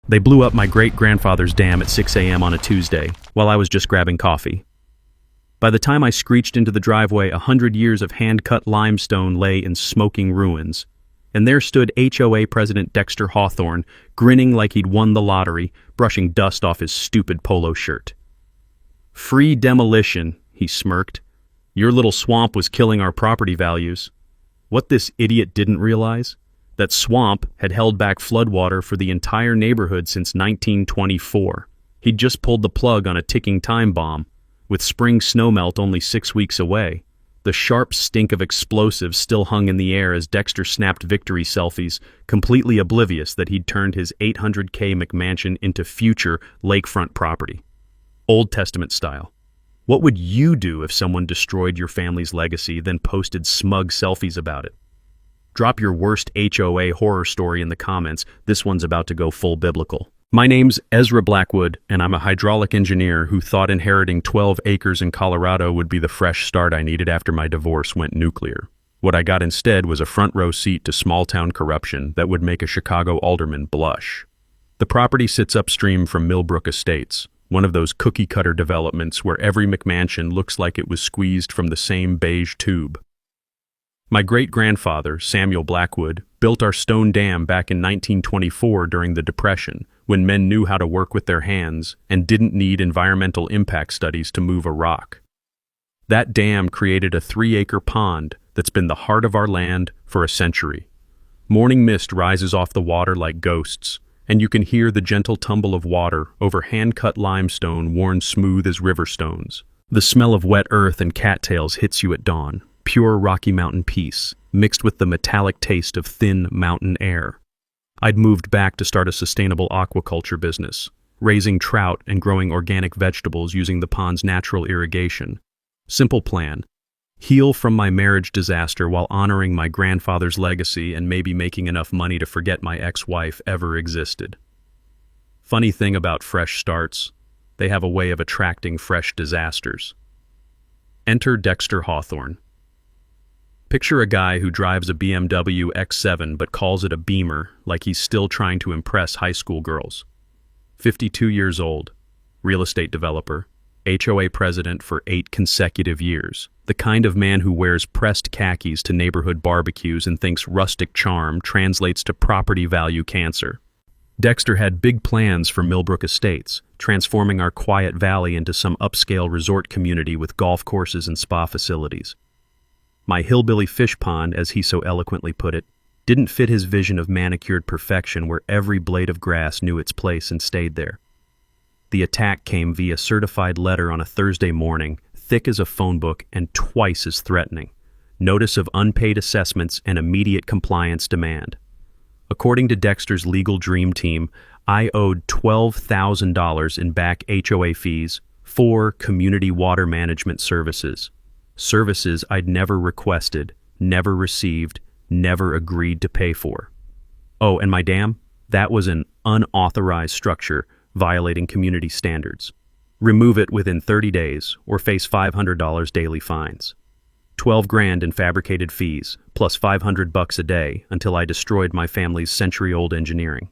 They blew up my great-grandfather's dam at 6 a.m. on a Tuesday, while I was just grabbing coffee. By the time I screeched into the driveway, 100 years of hand-cut limestone lay in smoking ruins, and there stood HOA President Dexter Hawthorne, grinning like he'd won the lottery, brushing dust off his stupid polo shirt. "Free demolition," he smirked. "Your little swamp was killing our property values." What this idiot didn't realize? That swamp had held back floodwater for the entire neighborhood since 1924. He'd just pulled the plug on a ticking time bomb. With spring snowmelt only 6 weeks away, the sharp stink of explosives still hung in the air as Dexter snapped victory selfies, completely oblivious that he'd turned his 800K McMansion into future lakefront property. Old Testament style. What would you do if someone destroyed your family's legacy, then posted smug selfies about it? Drop your worst HOA horror story in the comments. This one's about to go full biblical. My name's Ezra Blackwood, and I'm a hydraulic engineer who thought inheriting 12 acres in Colorado would be the fresh start I needed after my divorce went nuclear. What I got instead was a front row seat to small-town corruption that would make a Chicago alderman blush. The property sits upstream from Millbrook Estates, one of those cookie-cutter developments where every McMansion looks like it was squeezed from the same beige tube. My great-grandfather, Samuel Blackwood, built our stone dam back in 1924 during the Depression, when men knew how to work with their hands and didn't need environmental impact studies to move a rock. That dam created a 3-acre pond that's been the heart of our land for a century. Morning mist rises off the water like ghosts, and you can hear the gentle tumble of water over hand-cut limestone worn smooth as river stones. The smell of wet earth and cattails hits you at dawn. Pure Rocky Mountain peace, mixed with the metallic taste of thin mountain air. I'd moved back to start a sustainable aquaculture business, raising trout and growing organic vegetables using the pond's natural irrigation. Simple plan: heal from my marriage disaster while honoring my grandfather's legacy and maybe making enough money to forget my ex-wife ever existed. Funny thing about fresh starts, they have a way of attracting fresh disasters. Enter Dexter Hawthorne. Picture a guy who drives a BMW X7 but calls it a Beamer, like he's still trying to impress high school girls. 52 years old, real estate developer, HOA president for 8 consecutive years, the kind of man who wears pressed khakis to neighborhood barbecues and thinks rustic charm translates to property value cancer. Dexter had big plans for Millbrook Estates, transforming our quiet valley into some upscale resort community with golf courses and spa facilities. My hillbilly fish pond, as he so eloquently put it, didn't fit his vision of manicured perfection where every blade of grass knew its place and stayed there. The attack came via certified letter on a Thursday morning, thick as a phone book and twice as threatening. Notice of unpaid assessments and immediate compliance demand. According to Dexter's legal dream team, I owed $12,000 in back HOA fees for community water management services. Services I'd never requested, never received, never agreed to pay for. Oh, and my dam? That was an unauthorized structure violating community standards. Remove it within 30 days or face $500 daily fines. 12 grand in fabricated fees, plus $500 a day until I destroyed my family's century-old engineering.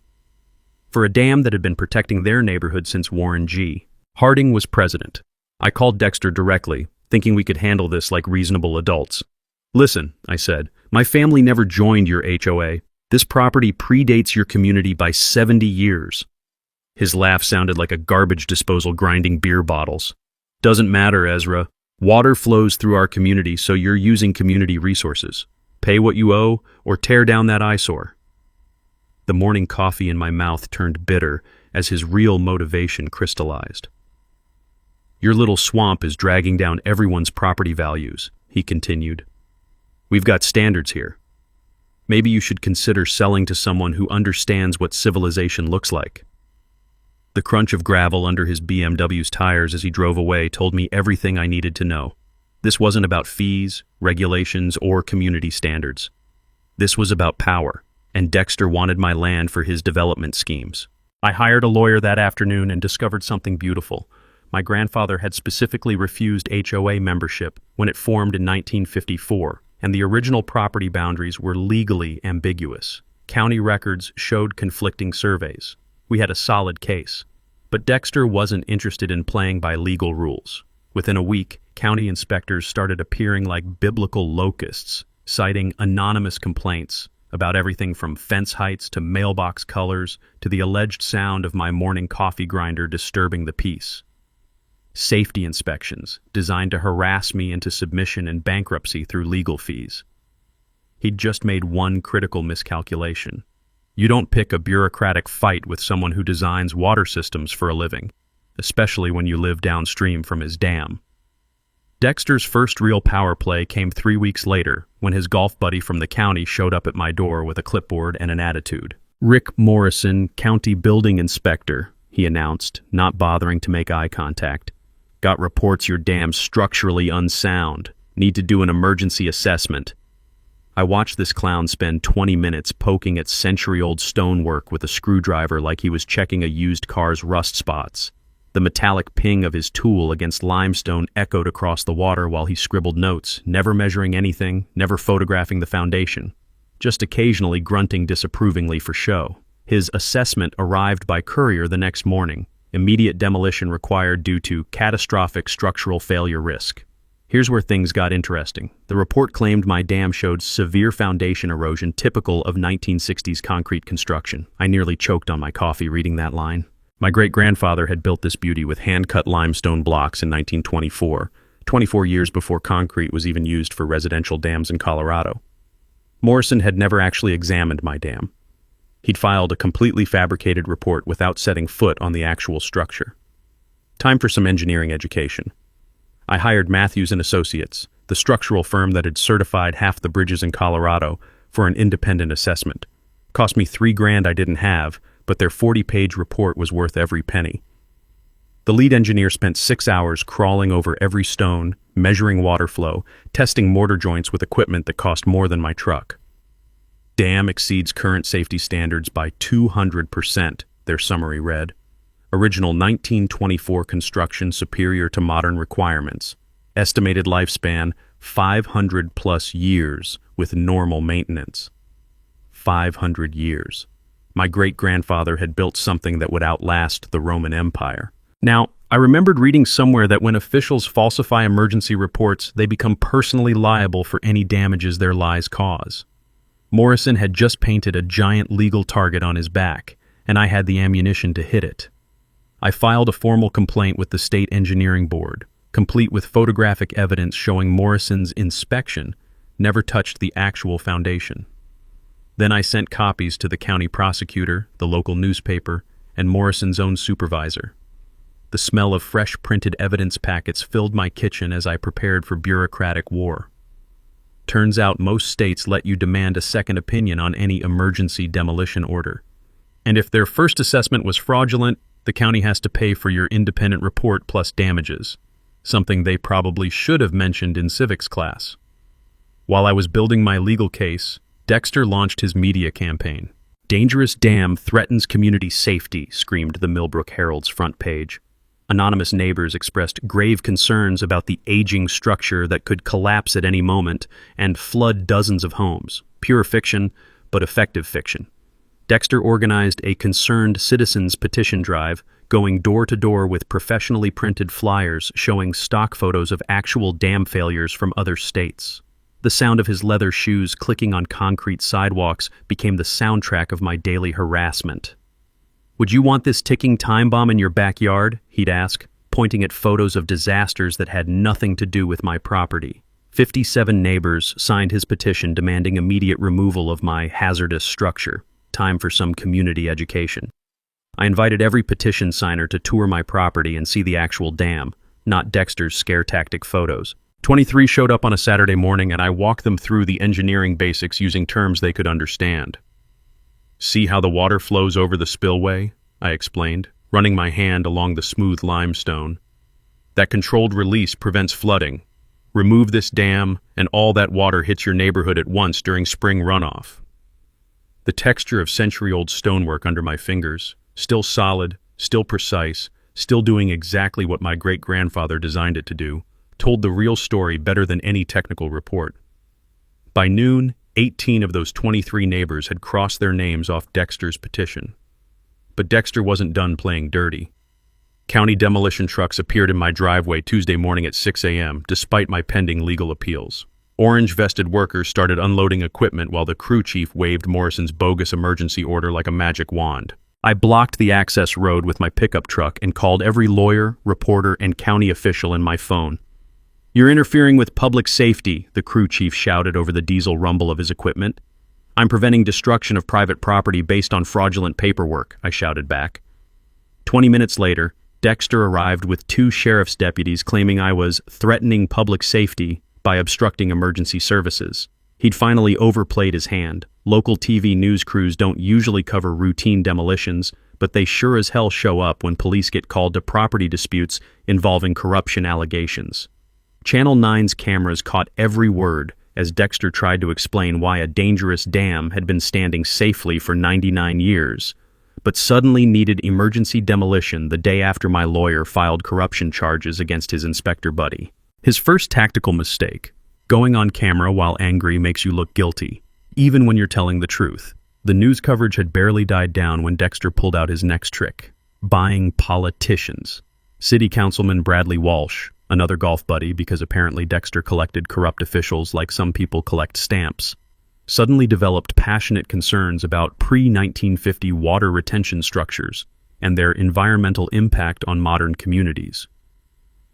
For a dam that had been protecting their neighborhood since Warren G. Harding was president. I called Dexter directly, thinking we could handle this like reasonable adults. "Listen," I said, "my family never joined your HOA. This property predates your community by 70 years. His laugh sounded like a garbage disposal grinding beer bottles. "Doesn't matter, Ezra. Water flows through our community, so you're using community resources. Pay what you owe or tear down that eyesore." The morning coffee in my mouth turned bitter as his real motivation crystallized. "Your little swamp is dragging down everyone's property values," he continued. "We've got standards here. Maybe you should consider selling to someone who understands what civilization looks like." The crunch of gravel under his BMW's tires as he drove away told me everything I needed to know. This wasn't about fees, regulations, or community standards. This was about power, and Dexter wanted my land for his development schemes. I hired a lawyer that afternoon and discovered something beautiful. My grandfather had specifically refused HOA membership when it formed in 1954, and the original property boundaries were legally ambiguous. County records showed conflicting surveys. We had a solid case. But Dexter wasn't interested in playing by legal rules. Within a week, county inspectors started appearing like biblical locusts, citing anonymous complaints about everything from fence heights to mailbox colors to the alleged sound of my morning coffee grinder disturbing the peace. Safety inspections designed to harass me into submission and bankruptcy through legal fees. He'd just made one critical miscalculation. You don't pick a bureaucratic fight with someone who designs water systems for a living, especially when you live downstream from his dam. Dexter's first real power play came 3 weeks later when his golf buddy from the county showed up at my door with a clipboard and an attitude. "Rick Morrison, county building inspector," he announced, not bothering to make eye contact. "Got reports your dam's structurally unsound. Need to do an emergency assessment." I watched this clown spend 20 minutes poking at century-old stonework with a screwdriver like he was checking a used car's rust spots. The metallic ping of his tool against limestone echoed across the water while he scribbled notes, never measuring anything, never photographing the foundation, just occasionally grunting disapprovingly for show. His assessment arrived by courier the next morning. Immediate demolition required due to catastrophic structural failure risk. Here's where things got interesting. The report claimed my dam showed severe foundation erosion typical of 1960s concrete construction. I nearly choked on my coffee reading that line. My great-grandfather had built this beauty with hand-cut limestone blocks in 1924, 24 years before concrete was even used for residential dams in Colorado. Morrison had never actually examined my dam. He'd filed a completely fabricated report without setting foot on the actual structure. Time for some engineering education. I hired Matthews & Associates, the structural firm that had certified half the bridges in Colorado, for an independent assessment. Cost me $3,000 I didn't have, but their 40-page report was worth every penny. The lead engineer spent 6 hours crawling over every stone, measuring water flow, testing mortar joints with equipment that cost more than my truck. Dam exceeds current safety standards by 200%, their summary read. Original 1924 construction superior to modern requirements. Estimated lifespan 500+ years with normal maintenance. 500 years. My great-grandfather had built something that would outlast the Roman Empire. Now, I remembered reading somewhere that when officials falsify emergency reports, they become personally liable for any damages their lies cause. Morrison had just painted a giant legal target on his back, and I had the ammunition to hit it. I filed a formal complaint with the State Engineering Board, complete with photographic evidence showing Morrison's inspection never touched the actual foundation. Then I sent copies to the county prosecutor, the local newspaper, and Morrison's own supervisor. The smell of fresh printed evidence packets filled my kitchen as I prepared for bureaucratic war. Turns out most states let you demand a second opinion on any emergency demolition order. And if their first assessment was fraudulent, the county has to pay for your independent report plus damages, something they probably should have mentioned in civics class. While I was building my legal case, Dexter launched his media campaign. "Dangerous dam threatens community safety," screamed the Millbrook Herald's front page. Anonymous neighbors expressed grave concerns about the aging structure that could collapse at any moment and flood dozens of homes. Pure fiction, but effective fiction. Dexter organized a concerned citizens petition drive, going door to door with professionally printed flyers showing stock photos of actual dam failures from other states. The sound of his leather shoes clicking on concrete sidewalks became the soundtrack of my daily harassment. "Would you want this ticking time bomb in your backyard?" he'd ask, pointing at photos of disasters that had nothing to do with my property. 57 neighbors signed his petition demanding immediate removal of my hazardous structure. Time for some community education. I invited every petition signer to tour my property and see the actual dam, not Dexter's scare tactic photos. 23 showed up on a Saturday morning, and I walked them through the engineering basics using terms they could understand. "See how the water flows over the spillway?" I explained, running my hand along the smooth limestone. "That controlled release prevents flooding. Remove this dam, and all that water hits your neighborhood at once during spring runoff." The texture of century-old stonework under my fingers, still solid, still precise, still doing exactly what my great-grandfather designed it to do, told the real story better than any technical report. By noon, 18 of those 23 neighbors had crossed their names off Dexter's petition. But Dexter wasn't done playing dirty. County demolition trucks appeared in my driveway Tuesday morning at 6 a.m., despite my pending legal appeals. Orange-vested workers started unloading equipment while the crew chief waved Morrison's bogus emergency order like a magic wand. I blocked the access road with my pickup truck and called every lawyer, reporter, and county official in my phone. "You're interfering with public safety," the crew chief shouted over the diesel rumble of his equipment. "I'm preventing destruction of private property based on fraudulent paperwork," I shouted back. 20 minutes later, Dexter arrived with 2 sheriff's deputies claiming I was threatening public safety by obstructing emergency services. He'd finally overplayed his hand. Local TV news crews don't usually cover routine demolitions, but they sure as hell show up when police get called to property disputes involving corruption allegations. Channel 9's cameras caught every word as Dexter tried to explain why a dangerous dam had been standing safely for 99 years, but suddenly needed emergency demolition the day after my lawyer filed corruption charges against his inspector buddy. His first tactical mistake: going on camera while angry makes you look guilty, even when you're telling the truth. The news coverage had barely died down when Dexter pulled out his next trick: buying politicians. City Councilman Bradley Walsh, another golf buddy because apparently Dexter collected corrupt officials like some people collect stamps, suddenly developed passionate concerns about pre-1950 water retention structures and their environmental impact on modern communities.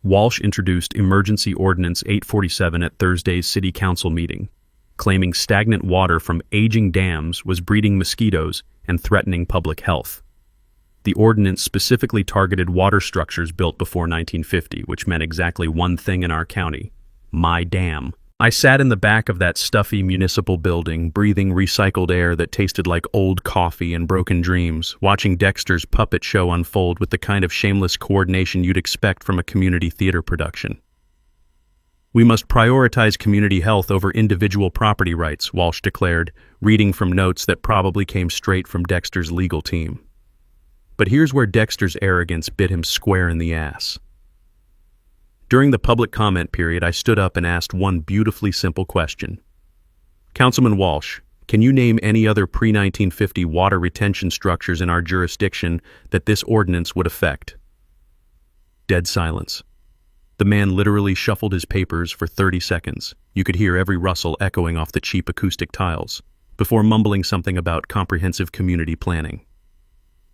Walsh introduced Emergency Ordinance 847 at Thursday's City Council meeting, claiming stagnant water from aging dams was breeding mosquitoes and threatening public health. The ordinance specifically targeted water structures built before 1950, which meant exactly one thing in our county: my dam. I sat in the back of that stuffy municipal building, breathing recycled air that tasted like old coffee and broken dreams, watching Dexter's puppet show unfold with the kind of shameless coordination you'd expect from a community theater production. "We must prioritize community health over individual property rights," Walsh declared, reading from notes that probably came straight from Dexter's legal team. But here's where Dexter's arrogance bit him square in the ass. During the public comment period, I stood up and asked one beautifully simple question. "Councilman Walsh, can you name any other pre-1950 water retention structures in our jurisdiction that this ordinance would affect?" Dead silence. The man literally shuffled his papers for 30 seconds. You could hear every rustle echoing off the cheap acoustic tiles, before mumbling something about comprehensive community planning.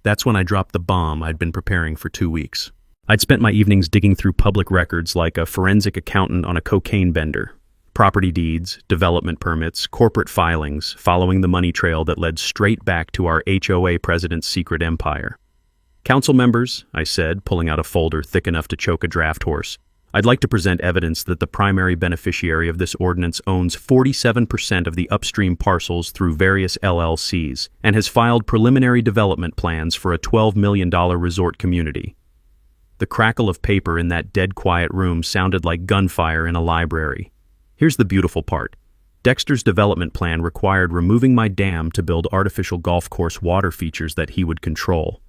That's when I dropped the bomb I'd been preparing for 2 weeks. I'd spent my evenings digging through public records like a forensic accountant on a cocaine bender. Property deeds, development permits, corporate filings, following the money trail that led straight back to our HOA president's secret empire. "Council members," I said, pulling out a folder thick enough to choke a draft horse, "I'd like to present evidence that the primary beneficiary of this ordinance owns 47% of the upstream parcels through various LLCs and has filed preliminary development plans for a $12 million resort community." The crackle of paper in that dead-quiet room sounded like gunfire in a library. Here's the beautiful part. Dexter's development plan required removing my dam to build artificial golf course water features that he would control.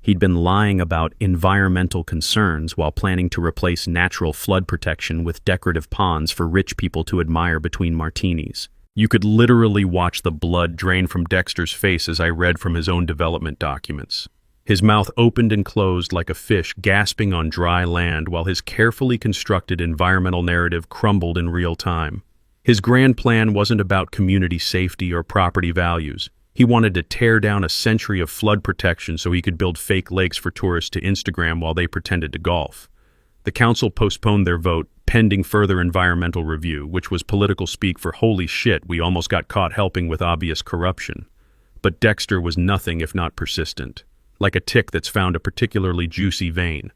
He'd been lying about environmental concerns while planning to replace natural flood protection with decorative ponds for rich people to admire between martinis. You could literally watch the blood drain from Dexter's face as I read from his own development documents. His mouth opened and closed like a fish gasping on dry land while his carefully constructed environmental narrative crumbled in real time. His grand plan wasn't about community safety or property values. He wanted to tear down a century of flood protection so he could build fake lakes for tourists to Instagram while they pretended to golf. The council postponed their vote, pending further environmental review, which was political speak for holy shit, we almost got caught helping with obvious corruption. But Dexter was nothing if not persistent, like a tick that's found a particularly juicy vein.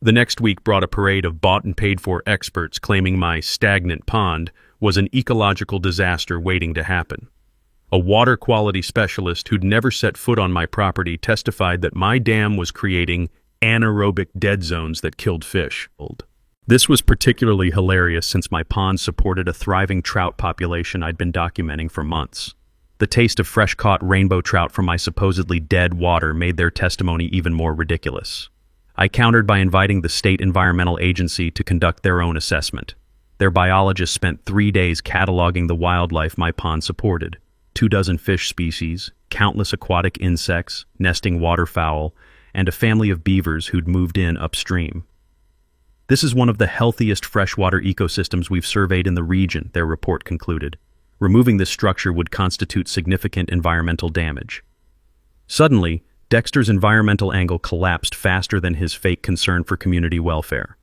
The next week brought a parade of bought and paid for experts claiming my stagnant pond was an ecological disaster waiting to happen. A water quality specialist who'd never set foot on my property testified that my dam was creating anaerobic dead zones that killed fish. This was particularly hilarious since my pond supported a thriving trout population I'd been documenting for months. The taste of fresh-caught rainbow trout from my supposedly dead water made their testimony even more ridiculous. I countered by inviting the state environmental agency to conduct their own assessment. Their biologists spent 3 days cataloging the wildlife my pond supported: 24 fish species, countless aquatic insects, nesting waterfowl, and a family of beavers who'd moved in upstream. This is one of the healthiest freshwater ecosystems we've surveyed in the region, their report concluded. Removing this structure would constitute significant environmental damage. Suddenly, Dexter's environmental angle collapsed faster than his fake concern for community welfare.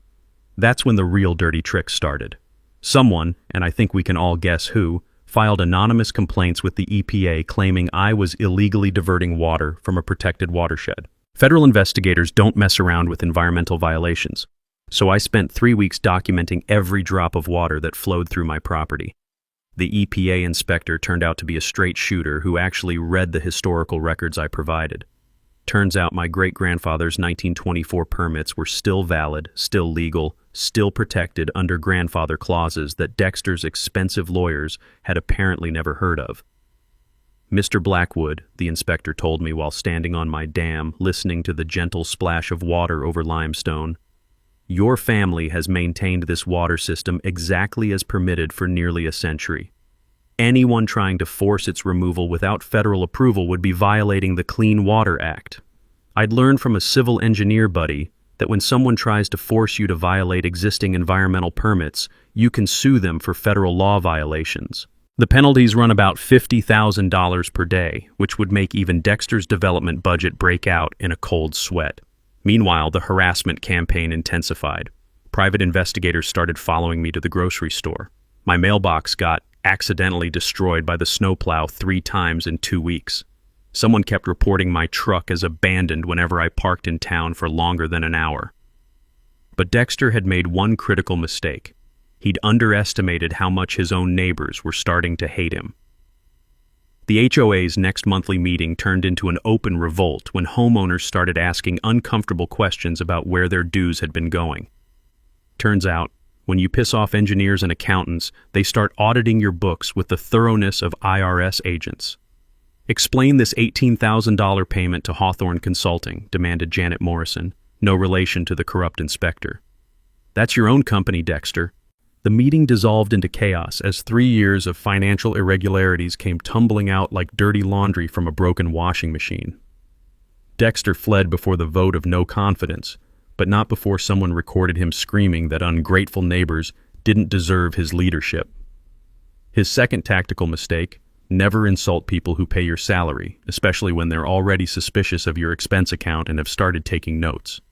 That's when the real dirty tricks started. Someone, and I think we can all guess who, filed anonymous complaints with the EPA claiming I was illegally diverting water from a protected watershed. Federal investigators don't mess around with environmental violations, so I spent 3 weeks documenting every drop of water that flowed through my property. The EPA inspector turned out to be a straight shooter who actually read the historical records I provided. Turns out my great-grandfather's 1924 permits were still valid, still legal, still protected under grandfather clauses that Dexter's expensive lawyers had apparently never heard of. Mr. Blackwood, the inspector told me while standing on my dam listening to the gentle splash of water over limestone, your family has maintained this water system exactly as permitted for nearly a century. Anyone trying to force its removal without federal approval would be violating the Clean Water Act. I'd learned from a civil engineer buddy that when someone tries to force you to violate existing environmental permits, you can sue them for federal law violations. The penalties run about $50,000 per day, which would make even Dexter's development budget break out in a cold sweat. Meanwhile, the harassment campaign intensified. Private investigators started following me to the grocery store. My mailbox got accidentally destroyed by the snowplow 3 times in 2 weeks. Someone kept reporting my truck as abandoned whenever I parked in town for longer than an hour. But Dexter had made one critical mistake. He'd underestimated how much his own neighbors were starting to hate him. The HOA's next monthly meeting turned into an open revolt when homeowners started asking uncomfortable questions about where their dues had been going. Turns out, when you piss off engineers and accountants, they start auditing your books with the thoroughness of IRS agents. Explain this $18,000 payment to Hawthorne Consulting, demanded Janet Morrison, no relation to the corrupt inspector. That's your own company, Dexter. The meeting dissolved into chaos as 3 years of financial irregularities came tumbling out like dirty laundry from a broken washing machine. Dexter fled before the vote of no confidence, but not before someone recorded him screaming that ungrateful neighbors didn't deserve his leadership. His second tactical mistake: never insult people who pay your salary, especially when they're already suspicious of your expense account and have started taking notes.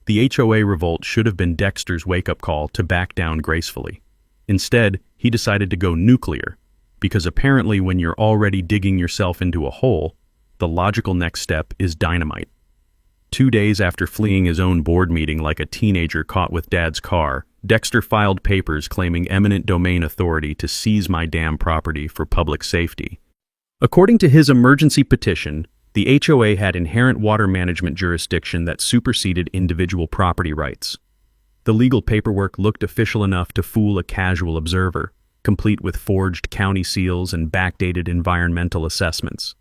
The HOA revolt should have been Dexter's wake-up call to back down gracefully. Instead, he decided to go nuclear, because apparently when you're already digging yourself into a hole, the logical next step is dynamite. 2 days after fleeing his own board meeting like a teenager caught with Dad's car, Dexter filed papers claiming eminent domain authority to seize my dam property for public safety. According to his emergency petition, the HOA had inherent water management jurisdiction that superseded individual property rights. The legal paperwork looked official enough to fool a casual observer, complete with forged county seals and backdated environmental assessments.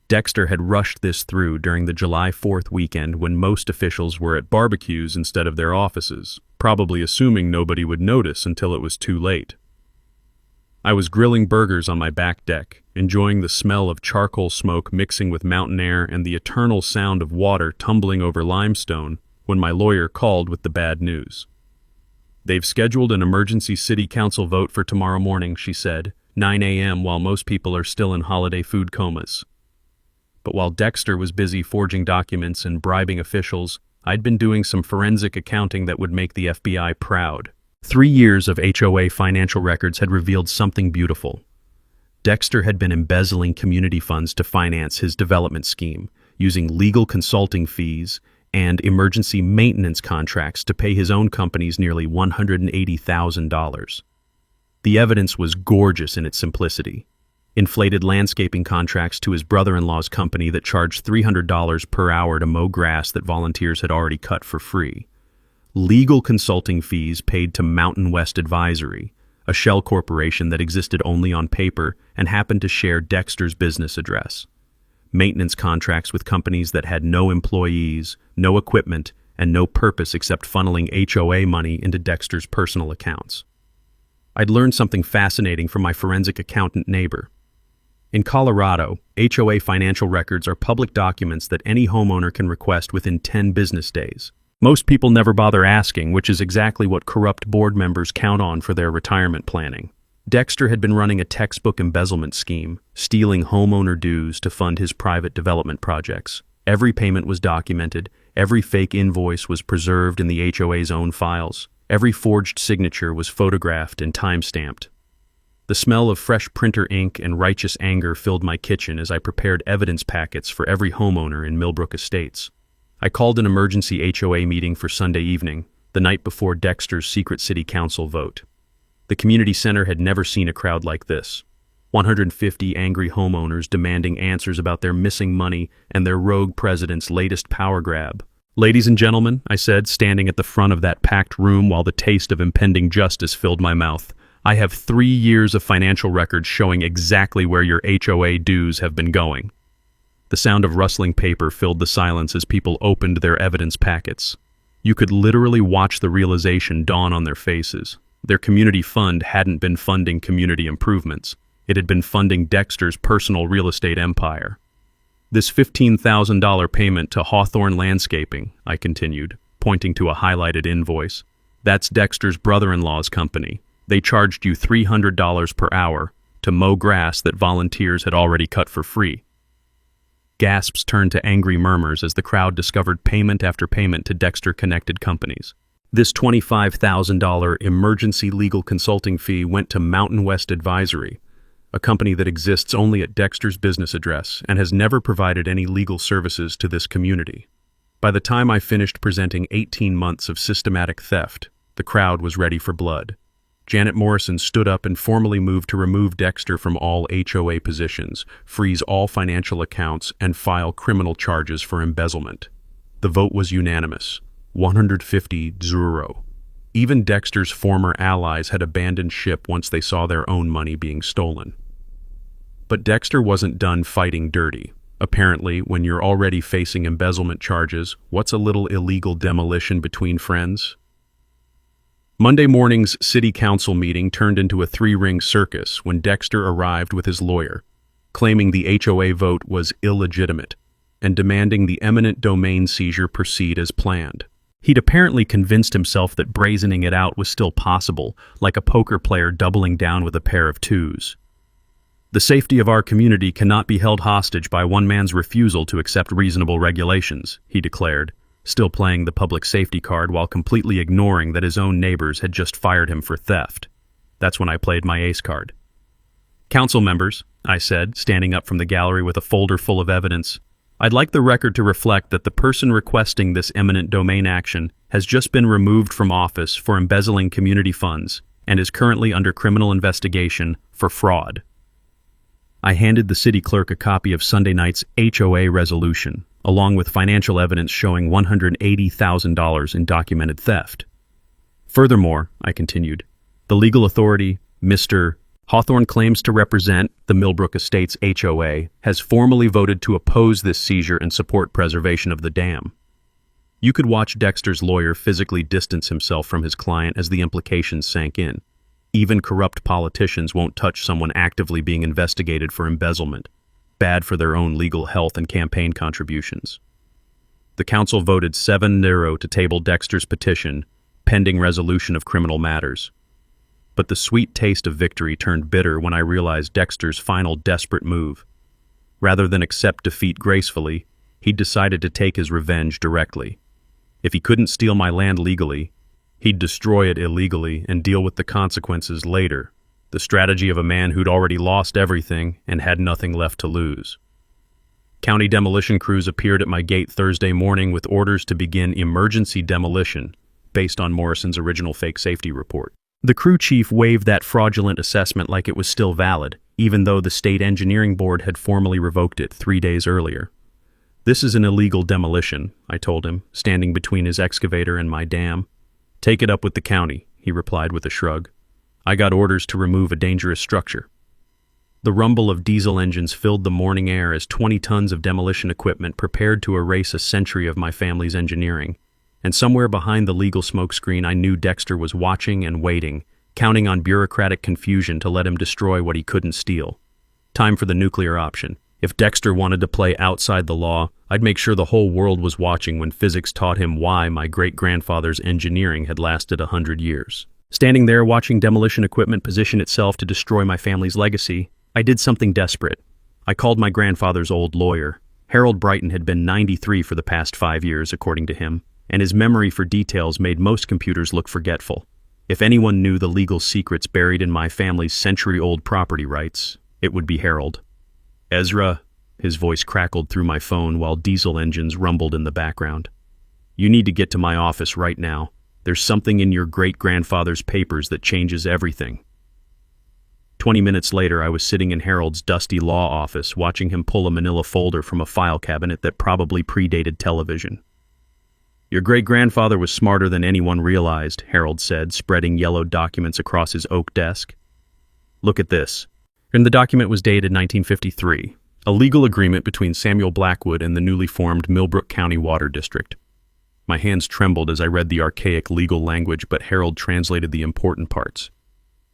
Dexter had rushed this through during the July 4th weekend when most officials were at barbecues instead of their offices, probably assuming nobody would notice until it was too late. I was grilling burgers on my back deck, enjoying the smell of charcoal smoke mixing with mountain air and the eternal sound of water tumbling over limestone, when my lawyer called with the bad news. They've scheduled an emergency city council vote for tomorrow morning, she said, 9 a.m. while most people are still in holiday food comas. But while Dexter was busy forging documents and bribing officials, I'd been doing some forensic accounting that would make the FBI proud. 3 years of HOA financial records had revealed something beautiful. Dexter had been embezzling community funds to finance his development scheme, using legal consulting fees and emergency maintenance contracts to pay his own companies nearly $180,000. The evidence was gorgeous in its simplicity. Inflated landscaping contracts to his brother-in-law's company that charged $300 per hour to mow grass that volunteers had already cut for free. Legal consulting fees paid to Mountain West Advisory, a shell corporation that existed only on paper and happened to share Dexter's business address. Maintenance contracts with companies that had no employees, no equipment, and no purpose except funneling HOA money into Dexter's personal accounts. I'd learned something fascinating from my forensic accountant neighbor. In Colorado, HOA financial records are public documents that any homeowner can request within 10 business days. Most people never bother asking, which is exactly what corrupt board members count on for their retirement planning. Dexter had been running a textbook embezzlement scheme, stealing homeowner dues to fund his private development projects. Every payment was documented, every fake invoice was preserved in the HOA's own files, every forged signature was photographed and time-stamped. The smell of fresh printer ink and righteous anger filled my kitchen as I prepared evidence packets for every homeowner in Millbrook Estates. I called an emergency HOA meeting for Sunday evening, the night before Dexter's secret city council vote. The community center had never seen a crowd like this. 150 angry homeowners demanding answers about their missing money and their rogue president's latest power grab. "Ladies and gentlemen," I said, standing at the front of that packed room while the taste of impending justice filled my mouth, "I have 3 years of financial records showing exactly where your HOA dues have been going." The sound of rustling paper filled the silence as people opened their evidence packets. You could literally watch the realization dawn on their faces. Their community fund hadn't been funding community improvements. It had been funding Dexter's personal real estate empire. "This $15,000 payment to Hawthorne Landscaping," I continued, pointing to a highlighted invoice, "that's Dexter's brother-in-law's company. They charged you $300 per hour to mow grass that volunteers had already cut for free." Gasps turned to angry murmurs as the crowd discovered payment after payment to Dexter-connected companies. This $25,000 emergency legal consulting fee went to Mountain West Advisory, a company that exists only at Dexter's business address and has never provided any legal services to this community. By the time I finished presenting 18 months of systematic theft, the crowd was ready for blood. Janet Morrison stood up and formally moved to remove Dexter from all HOA positions, freeze all financial accounts, and file criminal charges for embezzlement. The vote was unanimous, 150-0. Even Dexter's former allies had abandoned ship once they saw their own money being stolen. But Dexter wasn't done fighting dirty. Apparently, when you're already facing embezzlement charges, what's a little illegal demolition between friends? Monday morning's city council meeting turned into a 3-ring circus when Dexter arrived with his lawyer, claiming the HOA vote was illegitimate and demanding the eminent domain seizure proceed as planned. He'd apparently convinced himself that brazening it out was still possible, like a poker player doubling down with a pair of twos. "The safety of our community cannot be held hostage by one man's refusal to accept reasonable regulations," he declared, still playing the public safety card while completely ignoring that his own neighbors had just fired him for theft. That's when I played my ace card. "Council members," I said, standing up from the gallery with a folder full of evidence, "I'd like the record to reflect that the person requesting this eminent domain action has just been removed from office for embezzling community funds and is currently under criminal investigation for fraud." I handed the city clerk a copy of Sunday night's HOA resolution, along with financial evidence showing $180,000 in documented theft. "Furthermore," I continued, "the legal authority, Mr. Hawthorne claims to represent the Millbrook Estates HOA, has formally voted to oppose this seizure and support preservation of the dam." You could watch Dexter's lawyer physically distance himself from his client as the implications sank in. Even corrupt politicians won't touch someone actively being investigated for embezzlement. Bad for their own legal health and campaign contributions. The council voted 7-0 to table Dexter's petition, pending resolution of criminal matters. But the sweet taste of victory turned bitter when I realized Dexter's final desperate move. Rather than accept defeat gracefully, he'd decided to take his revenge directly. If he couldn't steal my land legally, he'd destroy it illegally and deal with the consequences later. The strategy of a man who'd already lost everything and had nothing left to lose. County demolition crews appeared at my gate Thursday morning with orders to begin emergency demolition based on Morrison's original fake safety report. The crew chief waived that fraudulent assessment like it was still valid, even though the state engineering board had formally revoked it 3 days earlier. "This is an illegal demolition," I told him, standing between his excavator and my dam. "Take it up with the county," he replied with a shrug. "I got orders to remove a dangerous structure." The rumble of diesel engines filled the morning air as 20 tons of demolition equipment prepared to erase a century of my family's engineering. And somewhere behind the legal smokescreen I knew Dexter was watching and waiting, counting on bureaucratic confusion to let him destroy what he couldn't steal. Time for the nuclear option. If Dexter wanted to play outside the law, I'd make sure the whole world was watching when physics taught him why my great-grandfather's engineering had lasted 100 years. Standing there watching demolition equipment position itself to destroy my family's legacy, I did something desperate. I called my grandfather's old lawyer. Harold Brighton had been 93 for the past 5 years, according to him, and his memory for details made most computers look forgetful. If anyone knew the legal secrets buried in my family's century-old property rights, it would be Harold. "Ezra," his voice crackled through my phone while diesel engines rumbled in the background. "You need to get to my office right now. There's something in your great-grandfather's papers that changes everything." 20 minutes later, I was sitting in Harold's dusty law office, watching him pull a manila folder from a file cabinet that probably predated television. "Your great-grandfather was smarter than anyone realized," Harold said, spreading yellowed documents across his oak desk. "Look at this." And the document was dated 1953, a legal agreement between Samuel Blackwood and the newly formed Millbrook County Water District. My hands trembled as I read the archaic legal language, but Harold translated the important parts.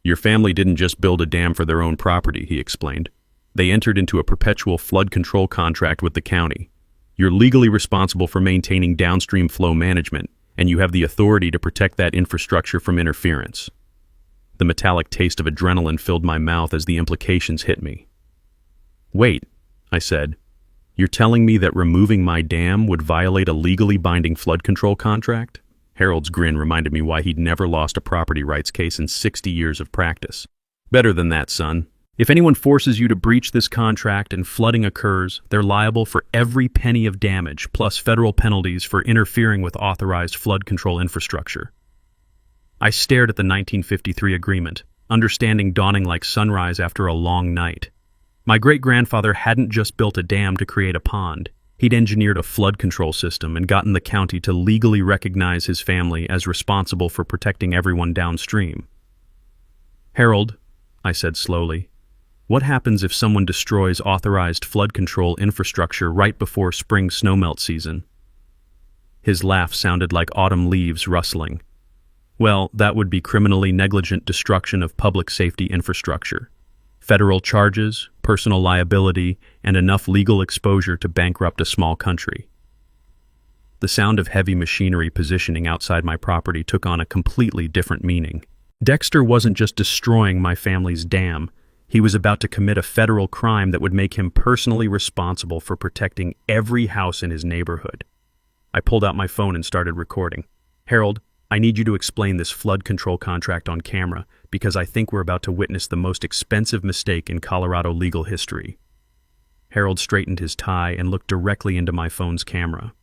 "Your family didn't just build a dam for their own property," he explained. "They entered into a perpetual flood control contract with the county. You're legally responsible for maintaining downstream flow management, and you have the authority to protect that infrastructure from interference." The metallic taste of adrenaline filled my mouth as the implications hit me. "Wait," I said. "You're telling me that removing my dam would violate a legally binding flood control contract?" Harold's grin reminded me why he'd never lost a property rights case in 60 years of practice. "Better than that, son. If anyone forces you to breach this contract and flooding occurs, they're liable for every penny of damage, plus federal penalties for interfering with authorized flood control infrastructure." I stared at the 1953 agreement, understanding dawning like sunrise after a long night. My great-grandfather hadn't just built a dam to create a pond. He'd engineered a flood control system and gotten the county to legally recognize his family as responsible for protecting everyone downstream. "Harold," I said slowly, "what happens if someone destroys authorized flood control infrastructure right before spring snowmelt season?" His laugh sounded like autumn leaves rustling. "Well, that would be criminally negligent destruction of public safety infrastructure. Federal charges, personal liability, and enough legal exposure to bankrupt a small country." The sound of heavy machinery positioning outside my property took on a completely different meaning. Dexter wasn't just destroying my family's dam. He was about to commit a federal crime that would make him personally responsible for protecting every house in his neighborhood. I pulled out my phone and started recording. "Harold, I need you to explain this flood control contract on camera, because I think we're about to witness the most expensive mistake in Colorado legal history." Harold straightened his tie and looked directly into my phone's camera.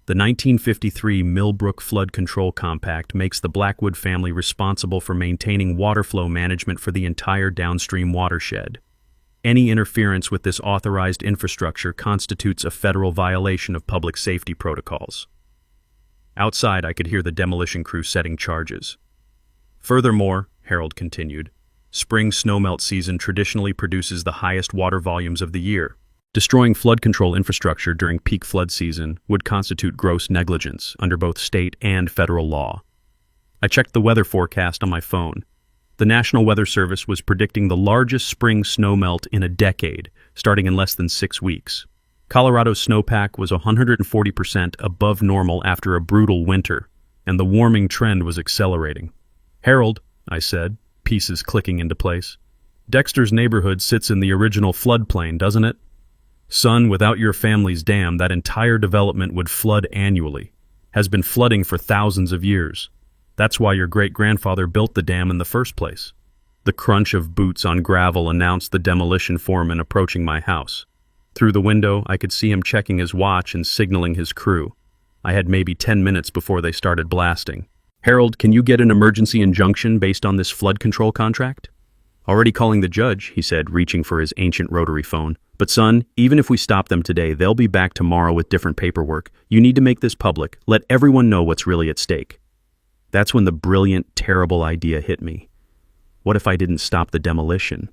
"The 1953 Millbrook Flood Control Compact makes the Blackwood family responsible for maintaining water flow management for the entire downstream watershed. Any interference with this authorized infrastructure constitutes a federal violation of public safety protocols." Outside, I could hear the demolition crew setting charges. "Furthermore," Harold continued, "spring snowmelt season traditionally produces the highest water volumes of the year. Destroying flood control infrastructure during peak flood season would constitute gross negligence under both state and federal law." I checked the weather forecast on my phone. The National Weather Service was predicting the largest spring snowmelt in a decade, starting in less than 6 weeks. Colorado's snowpack was 140% above normal after a brutal winter, and the warming trend was accelerating. "Harold," I said, pieces clicking into place, "Dexter's neighborhood sits in the original floodplain, doesn't it? Son, without your family's dam, that entire development would flood annually. Has been flooding for thousands of years. That's why your great-grandfather built the dam in the first place." The crunch of boots on gravel announced the demolition foreman approaching my house. Through the window, I could see him checking his watch and signaling his crew. I had maybe 10 minutes before they started blasting. "Harold, can you get an emergency injunction based on this flood control contract?" "Already calling the judge," he said, reaching for his ancient rotary phone. "But son, even if we stop them today, they'll be back tomorrow with different paperwork. You need to make this public. Let everyone know what's really at stake." That's when the brilliant, terrible idea hit me. What if I didn't stop the demolition?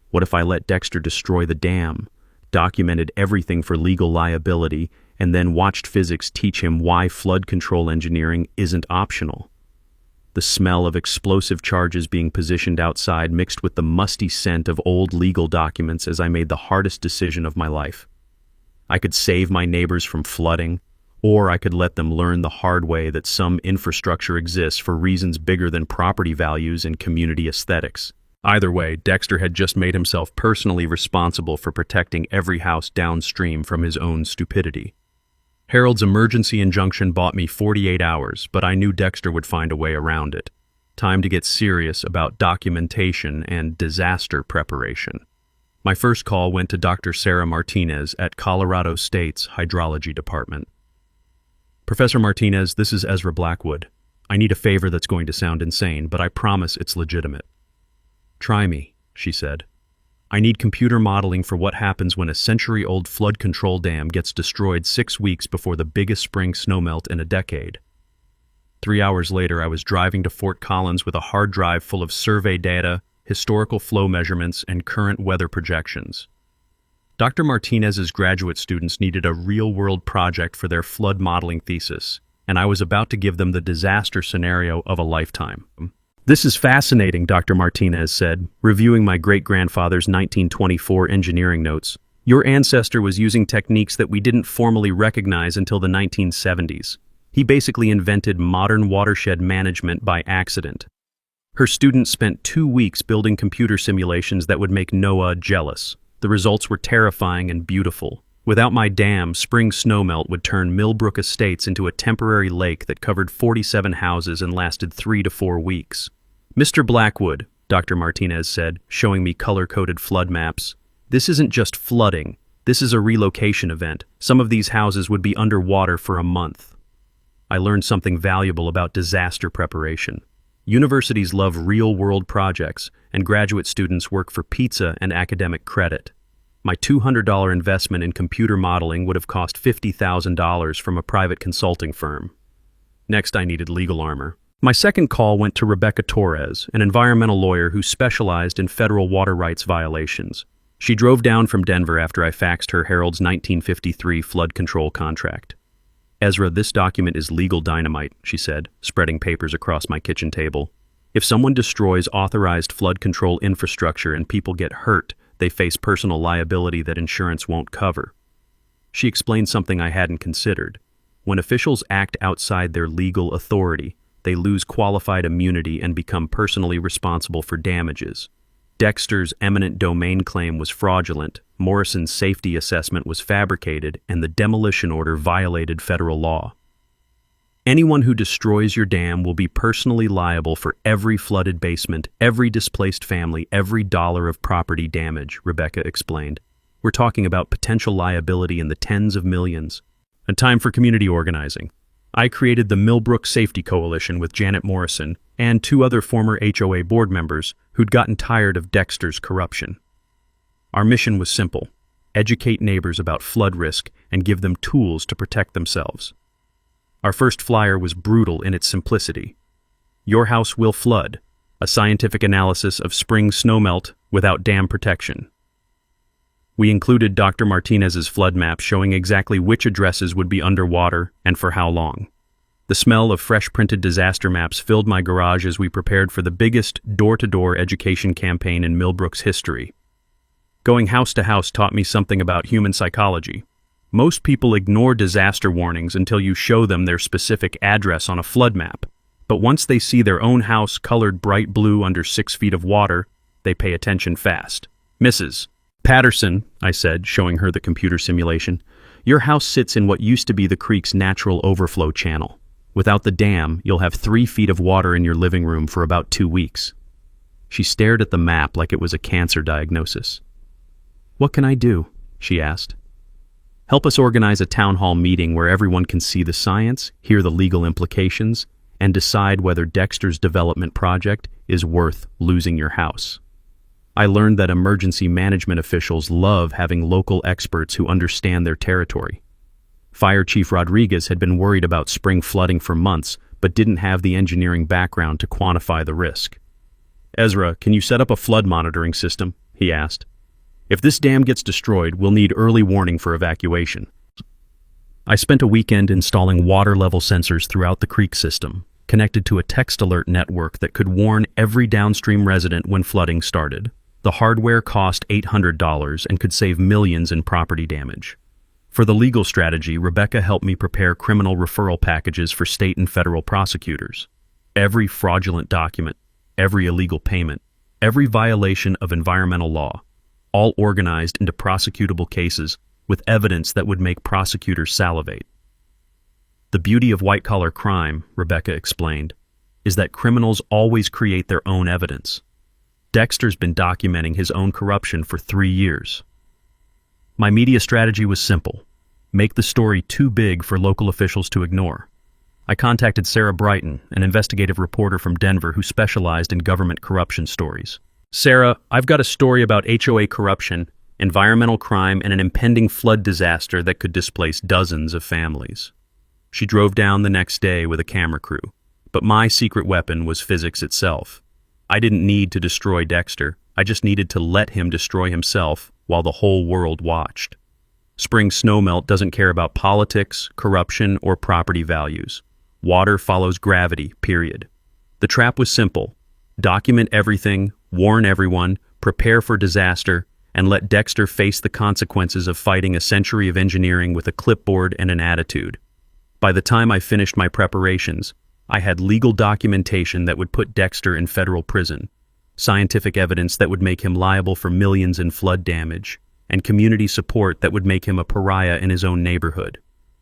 What if I let Dexter destroy the dam, documented everything for legal liability, and then watched physics teach him why flood control engineering isn't optional? the smell of explosive charges being positioned outside mixed with the musty scent of old legal documents as I made the hardest decision of my life. I could save my neighbors from flooding, or I could let them learn the hard way that some infrastructure exists for reasons bigger than property values and community aesthetics. Either way, Dexter had just made himself personally responsible for protecting every house downstream from his own stupidity. Harold's emergency injunction bought me 48 hours, but I knew Dexter would find a way around it. Time to get serious about documentation and disaster preparation. My first call went to Dr. Sarah Martinez at Colorado State's Hydrology Department. Professor Martinez, this is Ezra Blackwood. I need a favor that's going to sound insane, but I promise it's legitimate. Try me, she said. I need computer modeling for what happens when a century-old flood control dam gets destroyed 6 weeks before the biggest spring snowmelt in a decade. 3 hours later, I was driving to Fort Collins with a hard drive full of survey data, historical flow measurements, and current weather projections. Dr. Martinez's graduate students needed a real-world project for their flood modeling thesis, and I was about to give them the disaster scenario of a lifetime. This is fascinating, Dr. Martinez said, reviewing my great-grandfather's 1924 engineering notes. Your ancestor was using techniques that we didn't formally recognize until the 1970s. He basically invented modern watershed management by accident. Her students spent 2 weeks building computer simulations that would make Noah jealous. The results were terrifying and beautiful. Without my dam, spring snowmelt would turn Millbrook Estates into a temporary lake that covered 47 houses and lasted 3 to 4 weeks. Mr. Blackwood, Dr. Martinez said, showing me color-coded flood maps, this isn't just flooding. This is a relocation event. Some of these houses would be underwater for a month. I learned something valuable about disaster preparation. Universities love real-world projects, and graduate students work for pizza and academic credit. My $200 investment in computer modeling would have cost $50,000 from a private consulting firm. Next, I needed legal armor. My second call went to Rebecca Torres, an environmental lawyer who specialized in federal water rights violations. She drove down from Denver after I faxed her Harold's 1953 flood control contract. Ezra, this document is legal dynamite, she said, spreading papers across my kitchen table. If someone destroys authorized flood control infrastructure and people get hurt, they face personal liability that insurance won't cover. She explained something I hadn't considered. When officials act outside their legal authority, they lose qualified immunity and become personally responsible for damages. Dexter's eminent domain claim was fraudulent, Morrison's safety assessment was fabricated, and the demolition order violated federal law. Anyone who destroys your dam will be personally liable for every flooded basement, every displaced family, every dollar of property damage, Rebecca explained. We're talking about potential liability in the tens of millions. A time for community organizing. I created the Millbrook Safety Coalition with Janet Morrison and 2 other former HOA board members who'd gotten tired of Dexter's corruption. Our mission was simple: educate neighbors about flood risk and give them tools to protect themselves. Our first flyer was brutal in its simplicity. Your house will flood, a scientific analysis of spring snowmelt without dam protection. We included Dr. Martinez's flood map showing exactly which addresses would be underwater and for how long. The smell of fresh printed disaster maps filled my garage as we prepared for the biggest door-to-door education campaign in Millbrook's history. Going house to house taught me something about human psychology. Most people ignore disaster warnings until you show them their specific address on a flood map. But once they see their own house colored bright blue under 6 feet of water, they pay attention fast. Mrs. Patterson, I said, showing her the computer simulation, your house sits in what used to be the creek's natural overflow channel. Without the dam, you'll have 3 feet of water in your living room for about 2 weeks. She stared at the map like it was a cancer diagnosis. What can I do? She asked. Help us organize a town hall meeting where everyone can see the science, hear the legal implications, and decide whether Dexter's development project is worth losing your house. I learned that emergency management officials love having local experts who understand their territory. Fire Chief Rodriguez had been worried about spring flooding for months, but didn't have the engineering background to quantify the risk. Ezra, can you set up a flood monitoring system? He asked. If this dam gets destroyed, we'll need early warning for evacuation. I spent a weekend installing water level sensors throughout the creek system, connected to a text alert network that could warn every downstream resident when flooding started. The hardware cost $800 and could save millions in property damage. For the legal strategy, Rebecca helped me prepare criminal referral packages for state and federal prosecutors. Every fraudulent document, every illegal payment, every violation of environmental law, all organized into prosecutable cases with evidence that would make prosecutors salivate. The beauty of white-collar crime, Rebecca explained, is that criminals always create their own evidence. Dexter's been documenting his own corruption for 3 years. My media strategy was simple: make the story too big for local officials to ignore. I contacted Sarah Brighton, an investigative reporter from Denver who specialized in government corruption stories. "Sarah, I've got a story about HOA corruption, environmental crime, and an impending flood disaster that could displace dozens of families." She drove down the next day with a camera crew, but my secret weapon was physics itself. I didn't need to destroy Dexter, I just needed to let him destroy himself while the whole world watched. Spring snowmelt doesn't care about politics, corruption, or property values. Water follows gravity, period. The trap was simple: document everything, warn everyone, prepare for disaster, and let Dexter face the consequences of fighting a century of engineering with a clipboard and an attitude. By the time I finished my preparations, I had legal documentation that would put Dexter in federal prison, scientific evidence that would make him liable for millions in flood damage, and community support that would make him a pariah in his own neighborhood.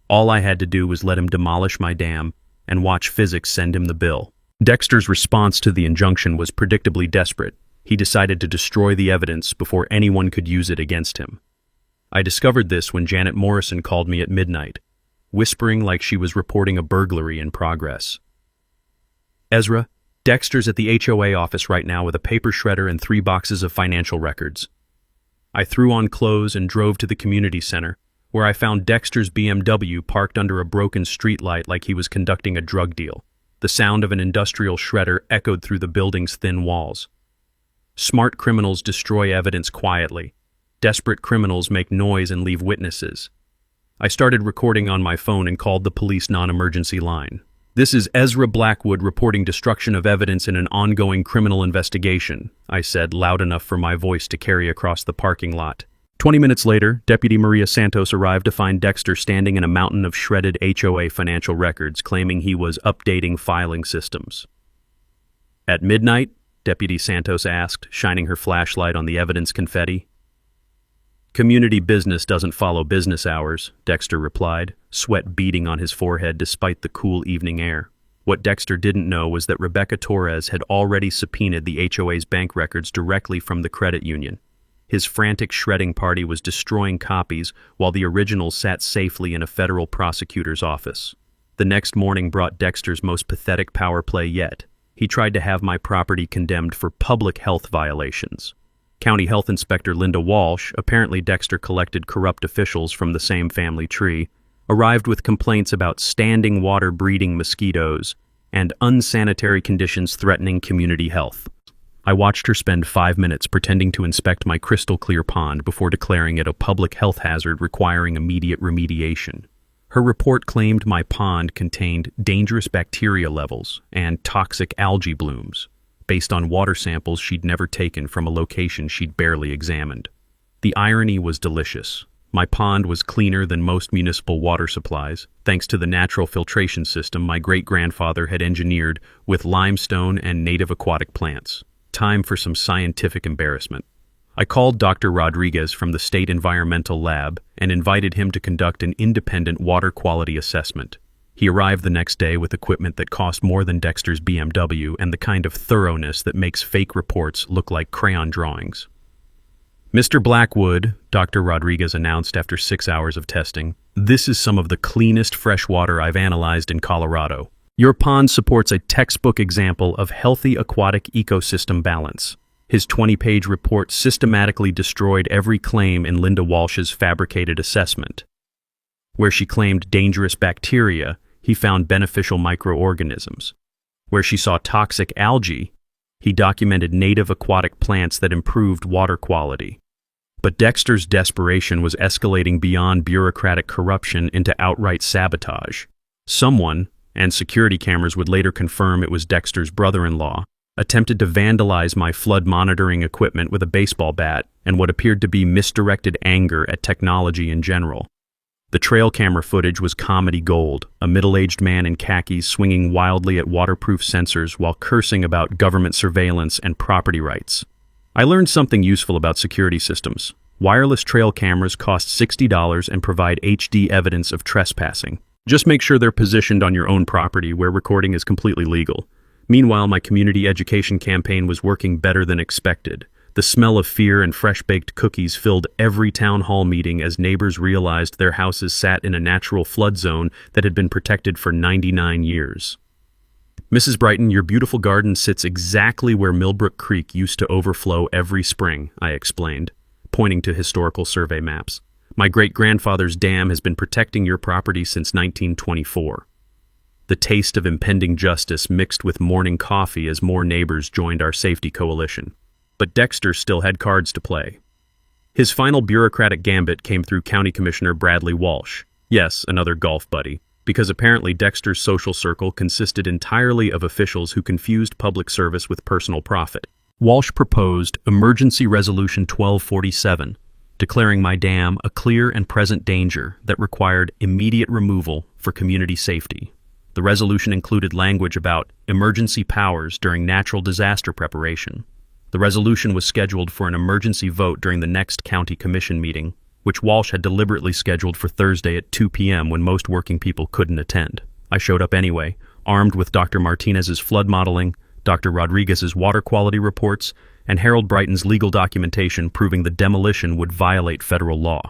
All I had to do was let him demolish my dam and watch physics send him the bill. Dexter's response to the injunction was predictably desperate. He decided to destroy the evidence before anyone could use it against him. I discovered this when Janet Morrison called me at midnight, whispering like she was reporting a burglary in progress. "Ezra, Dexter's at the HOA office right now with a paper shredder and 3 boxes of financial records." I threw on clothes and drove to the community center, where I found Dexter's BMW parked under a broken streetlight like he was conducting a drug deal. The sound of an industrial shredder echoed through the building's thin walls. Smart criminals destroy evidence quietly. Desperate criminals make noise and leave witnesses. I started recording on my phone and called the police non-emergency line. "This is Ezra Blackwood reporting destruction of evidence in an ongoing criminal investigation," I said, loud enough for my voice to carry across the parking lot. 20 minutes later, Deputy Maria Santos arrived to find Dexter standing in a mountain of shredded HOA financial records, claiming he was updating filing systems. "At midnight?" Deputy Santos asked, shining her flashlight on the evidence confetti. "Community business doesn't follow business hours," Dexter replied, sweat beading on his forehead despite the cool evening air. What Dexter didn't know was that Rebecca Torres had already subpoenaed the HOA's bank records directly from the credit union. His frantic shredding party was destroying copies while the originals sat safely in a federal prosecutor's office. The next morning brought Dexter's most pathetic power play yet. He tried to have my property condemned for public health violations. County Health Inspector Linda Walsh, apparently Dexter collected corrupt officials from the same family tree, arrived with complaints about standing water breeding mosquitoes and unsanitary conditions threatening community health. I watched her spend 5 minutes pretending to inspect my crystal-clear pond before declaring it a public health hazard requiring immediate remediation. Her report claimed my pond contained dangerous bacteria levels and toxic algae blooms, based on water samples she'd never taken from a location she'd barely examined. The irony was delicious. My pond was cleaner than most municipal water supplies, thanks to the natural filtration system my great-grandfather had engineered with limestone and native aquatic plants. Time for some scientific embarrassment. I called Dr. Rodriguez from the State Environmental Lab and invited him to conduct an independent water quality assessment. He arrived the next day with equipment that cost more than Dexter's BMW and the kind of thoroughness that makes fake reports look like crayon drawings. "Mr. Blackwood," Dr. Rodriguez announced after 6 hours of testing, "this is some of the cleanest fresh water I've analyzed in Colorado. Your pond supports a textbook example of healthy aquatic ecosystem balance." His 20-page report systematically destroyed every claim in Linda Walsh's fabricated assessment. Where she claimed dangerous bacteria, he found beneficial microorganisms. Where she saw toxic algae, he documented native aquatic plants that improved water quality. But Dexter's desperation was escalating beyond bureaucratic corruption into outright sabotage. Someone, and security cameras would later confirm it was Dexter's brother-in-law, attempted to vandalize my flood monitoring equipment with a baseball bat and what appeared to be misdirected anger at technology in general. The trail camera footage was comedy gold, a middle-aged man in khakis swinging wildly at waterproof sensors while cursing about government surveillance and property rights. I learned something useful about security systems. Wireless trail cameras cost $60 and provide HD evidence of trespassing. Just make sure they're positioned on your own property where recording is completely legal. Meanwhile, my community education campaign was working better than expected. The smell of fear and fresh-baked cookies filled every town hall meeting as neighbors realized their houses sat in a natural flood zone that had been protected for 99 years. Mrs. Brighton, your beautiful garden sits exactly where Millbrook Creek used to overflow every spring, I explained, pointing to historical survey maps. My great-grandfather's dam has been protecting your property since 1924. The taste of impending justice mixed with morning coffee as more neighbors joined our safety coalition. But Dexter still had cards to play. His final bureaucratic gambit came through County Commissioner Bradley Walsh. Yes, another golf buddy, because apparently Dexter's social circle consisted entirely of officials who confused public service with personal profit. Walsh proposed Emergency Resolution 1247, declaring my dam a clear and present danger that required immediate removal for community safety. The resolution included language about emergency powers during natural disaster preparation. The resolution was scheduled for an emergency vote during the next county commission meeting, which Walsh had deliberately scheduled for Thursday at 2 p.m. when most working people couldn't attend. I showed up anyway, armed with Dr. Martinez's flood modeling, Dr. Rodriguez's water quality reports, and Harold Brighton's legal documentation proving the demolition would violate federal law.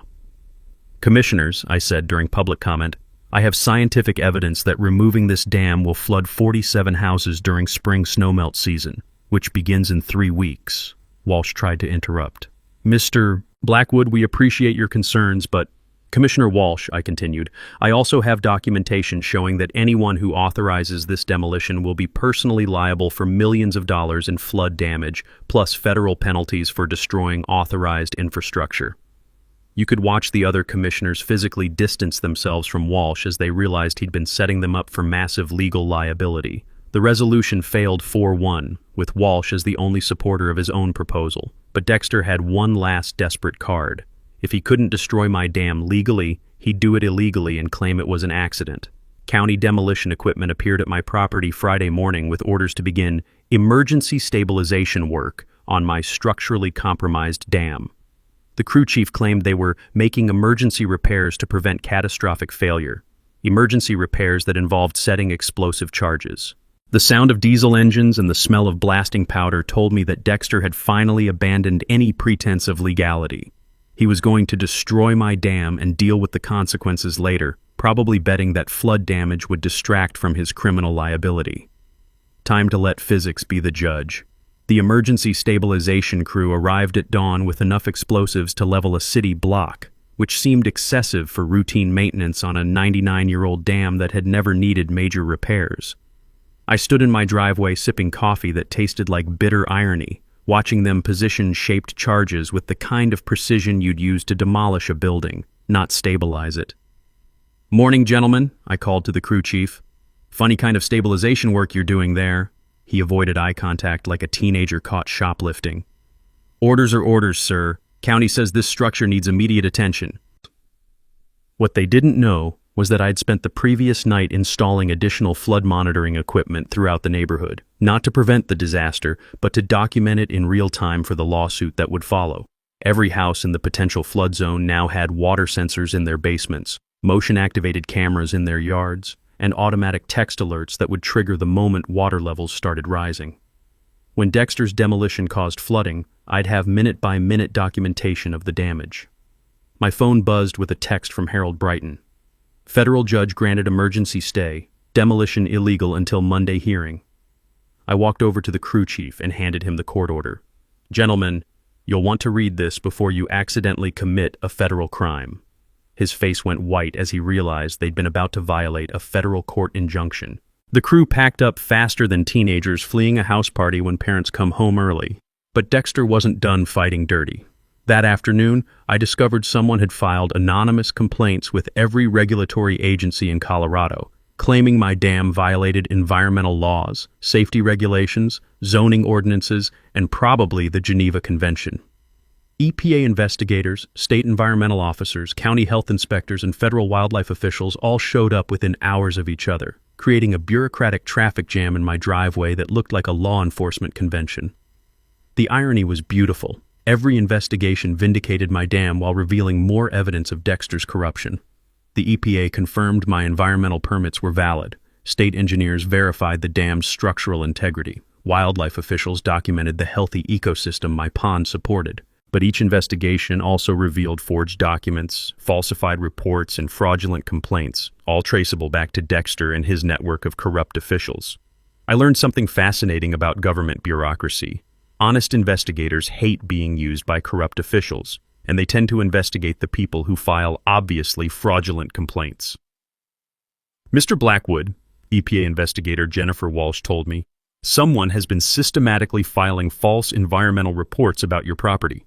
Commissioners, I said during public comment, I have scientific evidence that removing this dam will flood 47 houses during spring snowmelt season, which begins in 3 weeks. Walsh tried to interrupt. Mr. Blackwood, we appreciate your concerns, but Commissioner Walsh, I continued, I also have documentation showing that anyone who authorizes this demolition will be personally liable for millions of dollars in flood damage, plus federal penalties for destroying authorized infrastructure. You could watch the other commissioners physically distance themselves from Walsh as they realized he'd been setting them up for massive legal liability. The resolution failed 4-1, with Walsh as the only supporter of his own proposal. But Dexter had one last desperate card. If he couldn't destroy my dam legally, he'd do it illegally and claim it was an accident. County demolition equipment appeared at my property Friday morning with orders to begin emergency stabilization work on my structurally compromised dam. The crew chief claimed they were making emergency repairs to prevent catastrophic failure, emergency repairs that involved setting explosive charges. The sound of diesel engines and the smell of blasting powder told me that Dexter had finally abandoned any pretense of legality. He was going to destroy my dam and deal with the consequences later, probably betting that flood damage would distract from his criminal liability. Time to let physics be the judge. The emergency stabilization crew arrived at dawn with enough explosives to level a city block, which seemed excessive for routine maintenance on a 99-year-old dam that had never needed major repairs. I stood in my driveway sipping coffee that tasted like bitter irony, watching them position shaped charges with the kind of precision you'd use to demolish a building, not stabilize it. Morning, gentlemen, I called to the crew chief. Funny kind of stabilization work you're doing there. He avoided eye contact like a teenager caught shoplifting. Orders are orders, sir. County says this structure needs immediate attention. What they didn't know was that I'd spent the previous night installing additional flood monitoring equipment throughout the neighborhood, not to prevent the disaster, but to document it in real time for the lawsuit that would follow. Every house in the potential flood zone now had water sensors in their basements, motion-activated cameras in their yards, and automatic text alerts that would trigger the moment water levels started rising. When Dexter's demolition caused flooding, I'd have minute-by-minute documentation of the damage. My phone buzzed with a text from Harold Brighton. Federal judge granted emergency stay, demolition illegal until Monday hearing. I walked over to the crew chief and handed him the court order. Gentlemen, you'll want to read this before you accidentally commit a federal crime. His face went white as he realized they'd been about to violate a federal court injunction. The crew packed up faster than teenagers fleeing a house party when parents come home early. But Dexter wasn't done fighting dirty. That afternoon, I discovered someone had filed anonymous complaints with every regulatory agency in Colorado, claiming my dam violated environmental laws, safety regulations, zoning ordinances, and probably the Geneva Convention. EPA investigators, state environmental officers, county health inspectors, and federal wildlife officials all showed up within hours of each other, creating a bureaucratic traffic jam in my driveway that looked like a law enforcement convention. The irony was beautiful. Every investigation vindicated my dam while revealing more evidence of Dexter's corruption. The EPA confirmed my environmental permits were valid. State engineers verified the dam's structural integrity. Wildlife officials documented the healthy ecosystem my pond supported. But each investigation also revealed forged documents, falsified reports, and fraudulent complaints, all traceable back to Dexter and his network of corrupt officials. I learned something fascinating about government bureaucracy. Honest investigators hate being used by corrupt officials, and they tend to investigate the people who file obviously fraudulent complaints. Mr. Blackwood, EPA investigator Jennifer Walsh told me, someone has been systematically filing false environmental reports about your property.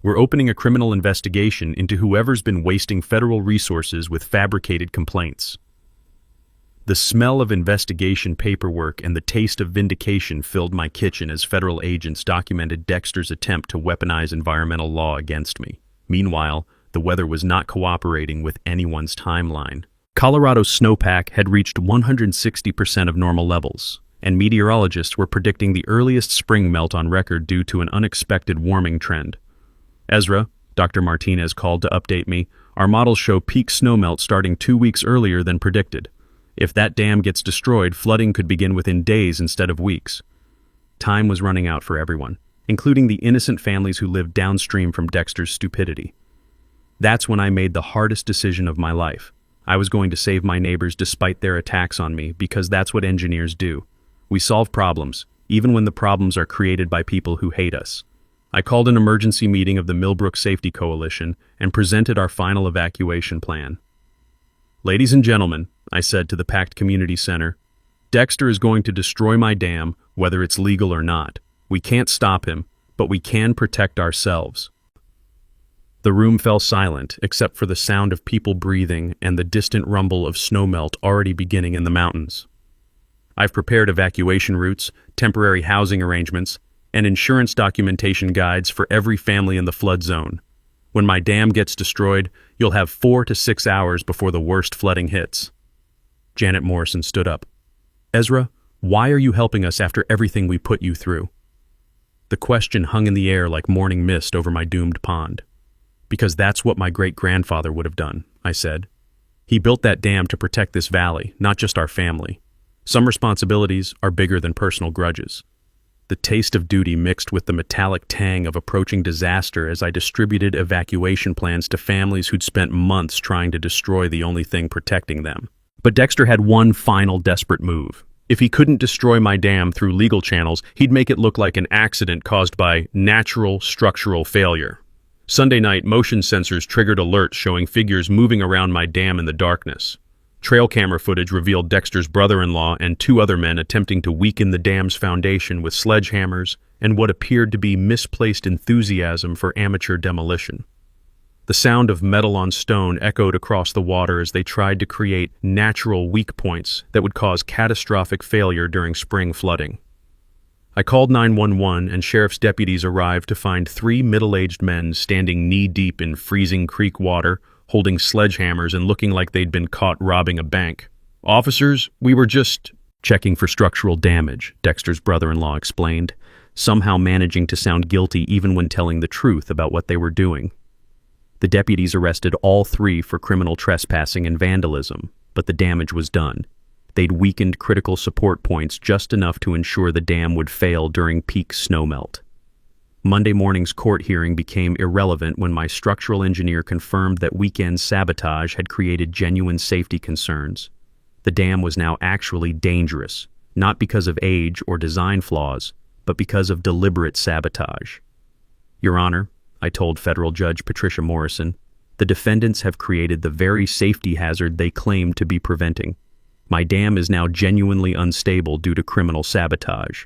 We're opening a criminal investigation into whoever's been wasting federal resources with fabricated complaints. The smell of investigation paperwork and the taste of vindication filled my kitchen as federal agents documented Dexter's attempt to weaponize environmental law against me. Meanwhile, the weather was not cooperating with anyone's timeline. Colorado's snowpack had reached 160% of normal levels, and meteorologists were predicting the earliest spring melt on record due to an unexpected warming trend. Ezra, Dr. Martinez called to update me, our models show peak snowmelt starting 2 weeks earlier than predicted. If that dam gets destroyed, flooding could begin within days instead of weeks. Time was running out for everyone, including the innocent families who lived downstream from Dexter's stupidity. That's when I made the hardest decision of my life. I was going to save my neighbors despite their attacks on me, because that's what engineers do. We solve problems, even when the problems are created by people who hate us. I called an emergency meeting of the Millbrook Safety Coalition and presented our final evacuation plan. Ladies and gentlemen, I said to the packed community center, Dexter is going to destroy my dam, whether it's legal or not. We can't stop him, but we can protect ourselves. The room fell silent, except for the sound of people breathing and the distant rumble of snowmelt already beginning in the mountains. I've prepared evacuation routes, temporary housing arrangements, and insurance documentation guides for every family in the flood zone. When my dam gets destroyed, you'll have 4 to 6 hours before the worst flooding hits. Janet Morrison stood up. Ezra, why are you helping us after everything we put you through? The question hung in the air like morning mist over my doomed pond. Because that's what my great-grandfather would have done, I said. He built that dam to protect this valley, not just our family. Some responsibilities are bigger than personal grudges. The taste of duty mixed with the metallic tang of approaching disaster as I distributed evacuation plans to families who'd spent months trying to destroy the only thing protecting them. But Dexter had one final desperate move. If he couldn't destroy my dam through legal channels, he'd make it look like an accident caused by natural structural failure. Sunday night, motion sensors triggered alerts showing figures moving around my dam in the darkness. Trail camera footage revealed Dexter's brother-in-law and 2 other men attempting to weaken the dam's foundation with sledgehammers and what appeared to be misplaced enthusiasm for amateur demolition. The sound of metal on stone echoed across the water as they tried to create natural weak points that would cause catastrophic failure during spring flooding. I called 911 and sheriff's deputies arrived to find 3 middle-aged men standing knee-deep in freezing creek water, holding sledgehammers and looking like they'd been caught robbing a bank. Officers, we were just checking for structural damage, Dexter's brother-in-law explained, somehow managing to sound guilty even when telling the truth about what they were doing. The deputies arrested all 3 for criminal trespassing and vandalism, but the damage was done. They'd weakened critical support points just enough to ensure the dam would fail during peak snowmelt. Monday morning's court hearing became irrelevant when my structural engineer confirmed that weekend sabotage had created genuine safety concerns. The dam was now actually dangerous, not because of age or design flaws, but because of deliberate sabotage. Your Honor, I told federal judge Patricia Morrison, the defendants have created the very safety hazard they claimed to be preventing. My dam is now genuinely unstable due to criminal sabotage.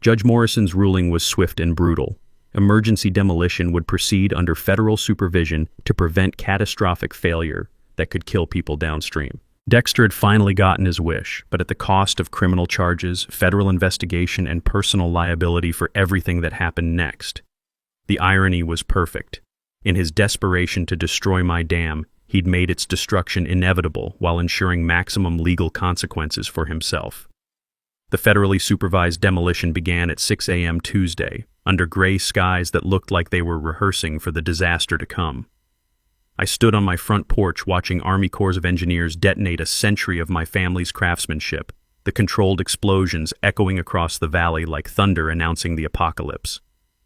Judge Morrison's ruling was swift and brutal. Emergency demolition would proceed under federal supervision to prevent catastrophic failure that could kill people downstream. Dexter had finally gotten his wish, but at the cost of criminal charges, federal investigation, and personal liability for everything that happened next. The irony was perfect. In his desperation to destroy my dam, he'd made its destruction inevitable while ensuring maximum legal consequences for himself. The federally supervised demolition began at 6 a.m. Tuesday, under gray skies that looked like they were rehearsing for the disaster to come. I stood on my front porch watching Army Corps of Engineers detonate a century of my family's craftsmanship, the controlled explosions echoing across the valley like thunder announcing the apocalypse.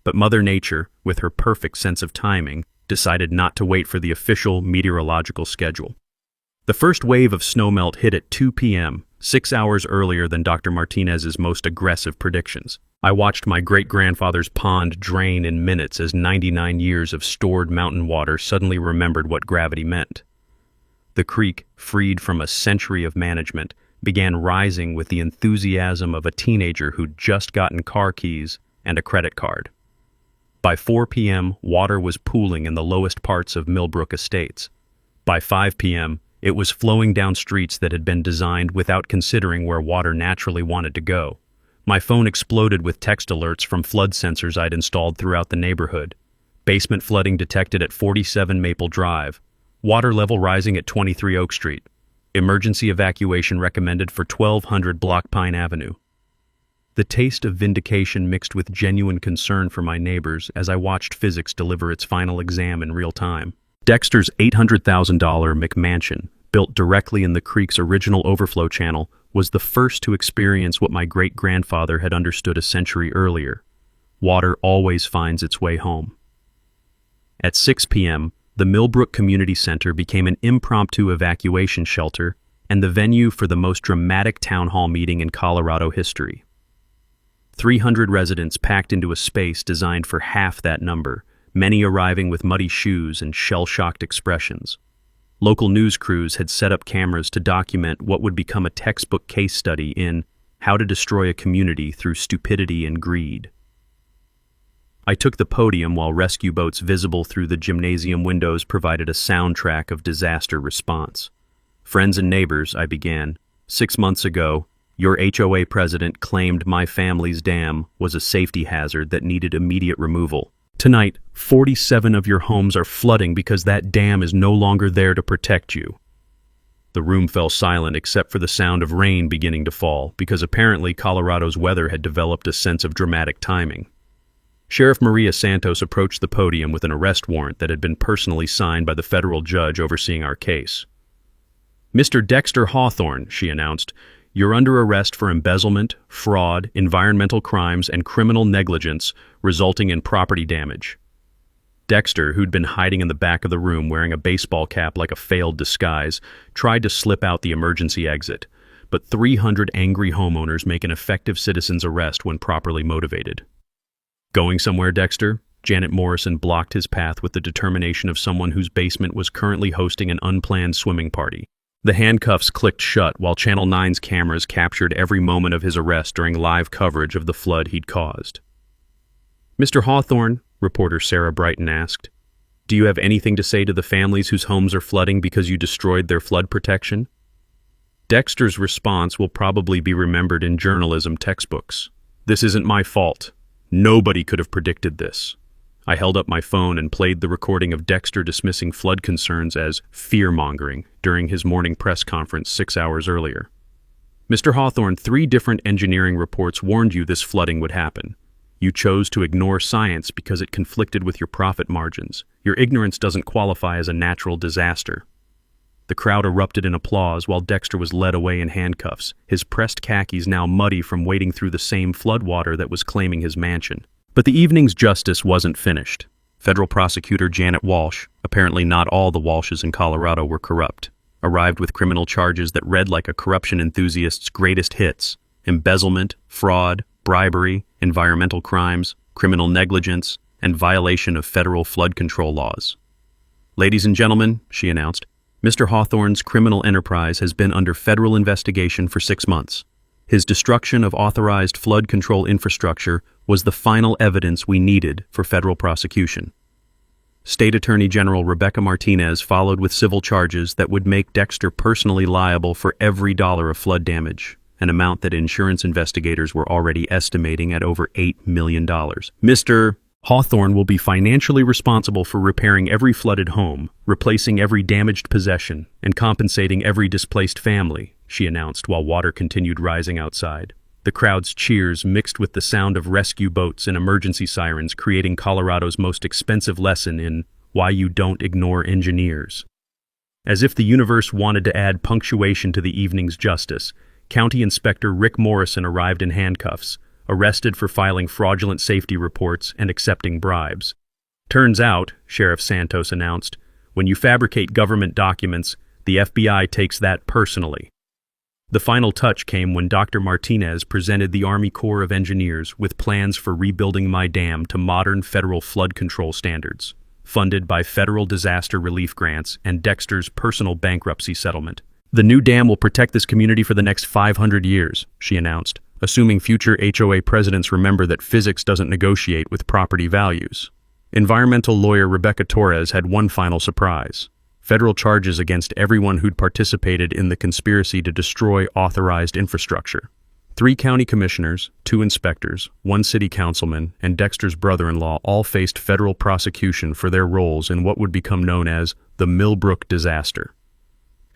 But Mother Nature, with her perfect sense of timing, decided not to wait for the official meteorological schedule. The first wave of snowmelt hit at 2 p.m., 6 hours earlier than Dr. Martinez's most aggressive predictions. I watched my great-grandfather's pond drain in minutes as 99 years of stored mountain water suddenly remembered what gravity meant. The creek, freed from a century of management, began rising with the enthusiasm of a teenager who'd just gotten car keys and a credit card. By 4 p.m., water was pooling in the lowest parts of Millbrook Estates. By 5 p.m., it was flowing down streets that had been designed without considering where water naturally wanted to go. My phone exploded with text alerts from flood sensors I'd installed throughout the neighborhood. Basement flooding detected at 47 Maple Drive. Water level rising at 23 Oak Street. Emergency evacuation recommended for 1200 Block Pine Avenue. The taste of vindication mixed with genuine concern for my neighbors as I watched physics deliver its final exam in real time. Dexter's $800,000 McMansion, built directly in the creek's original overflow channel, was the first to experience what my great-grandfather had understood a century earlier. Water always finds its way home. At 6 p.m., the Millbrook Community Center became an impromptu evacuation shelter and the venue for the most dramatic town hall meeting in Colorado history. 300 residents packed into a space designed for half that number, many arriving with muddy shoes and shell-shocked expressions. Local news crews had set up cameras to document what would become a textbook case study in how to destroy a community through stupidity and greed. I took the podium while rescue boats visible through the gymnasium windows provided a soundtrack of disaster response. Friends and neighbors, I began. 6 months ago, your HOA president claimed my family's dam was a safety hazard that needed immediate removal. Tonight, 47 of your homes are flooding because that dam is no longer there to protect you. The room fell silent except for the sound of rain beginning to fall, because apparently Colorado's weather had developed a sense of dramatic timing. Sheriff Maria Santos approached the podium with an arrest warrant that had been personally signed by the federal judge overseeing our case. "Mr. Dexter Hawthorne," she announced, "you're under arrest for embezzlement, fraud, environmental crimes, and criminal negligence resulting in property damage." Dexter, who'd been hiding in the back of the room wearing a baseball cap like a failed disguise, tried to slip out the emergency exit, but 300 angry homeowners make an effective citizen's arrest when properly motivated. "Going somewhere, Dexter?" Janet Morrison blocked his path with the determination of someone whose basement was currently hosting an unplanned swimming party. The handcuffs clicked shut while Channel 9's cameras captured every moment of his arrest during live coverage of the flood he'd caused. "Mr. Hawthorne," reporter Sarah Brighton asked, "do you have anything to say to the families whose homes are flooding because you destroyed their flood protection?" Dexter's response will probably be remembered in journalism textbooks. "This isn't my fault. Nobody could have predicted this." I held up my phone and played the recording of Dexter dismissing flood concerns as fear-mongering during his morning press conference 6 hours earlier. "Mr. Hawthorne, 3 different engineering reports warned you this flooding would happen. You chose to ignore science because it conflicted with your profit margins. Your ignorance doesn't qualify as a natural disaster." The crowd erupted in applause while Dexter was led away in handcuffs, his pressed khakis now muddy from wading through the same floodwater that was claiming his mansion. But the evening's justice wasn't finished. Federal prosecutor Janet Walsh, apparently not all the Walshes in Colorado were corrupt, arrived with criminal charges that read like a corruption enthusiast's greatest hits: embezzlement, fraud, bribery, environmental crimes, criminal negligence, and violation of federal flood control laws. "Ladies and gentlemen," she announced, "Mr. Hawthorne's criminal enterprise has been under federal investigation for 6 months. His destruction of authorized flood control infrastructure was the final evidence we needed for federal prosecution. State Attorney General Rebecca Martinez followed with civil charges that would make Dexter personally liable for every dollar of flood damage, an amount that insurance investigators were already estimating at over $8 million. Mr. Hawthorne will be financially responsible for repairing every flooded home, replacing every damaged possession, and compensating every displaced family, she announced while water continued rising outside. The crowd's cheers mixed with the sound of rescue boats and emergency sirens, creating Colorado's most expensive lesson in why you don't ignore engineers. As if the universe wanted to add punctuation to the evening's justice, County Inspector Rick Morrison arrived in handcuffs, arrested for filing fraudulent safety reports and accepting bribes. Turns out, Sheriff Santos announced, when you fabricate government documents, the FBI takes that personally. The final touch came when Dr. Martinez presented the Army Corps of Engineers with plans for rebuilding my dam to modern federal flood control standards, funded by federal disaster relief grants and Dexter's personal bankruptcy settlement. The new dam will protect this community for the next 500 years, she announced, assuming future HOA presidents remember that physics doesn't negotiate with property values. Environmental lawyer Rebecca Torres had one final surprise: federal charges against everyone who'd participated in the conspiracy to destroy authorized infrastructure. 3 county commissioners, 2 inspectors, 1 city councilman, and Dexter's brother-in-law all faced federal prosecution for their roles in what would become known as the Millbrook disaster.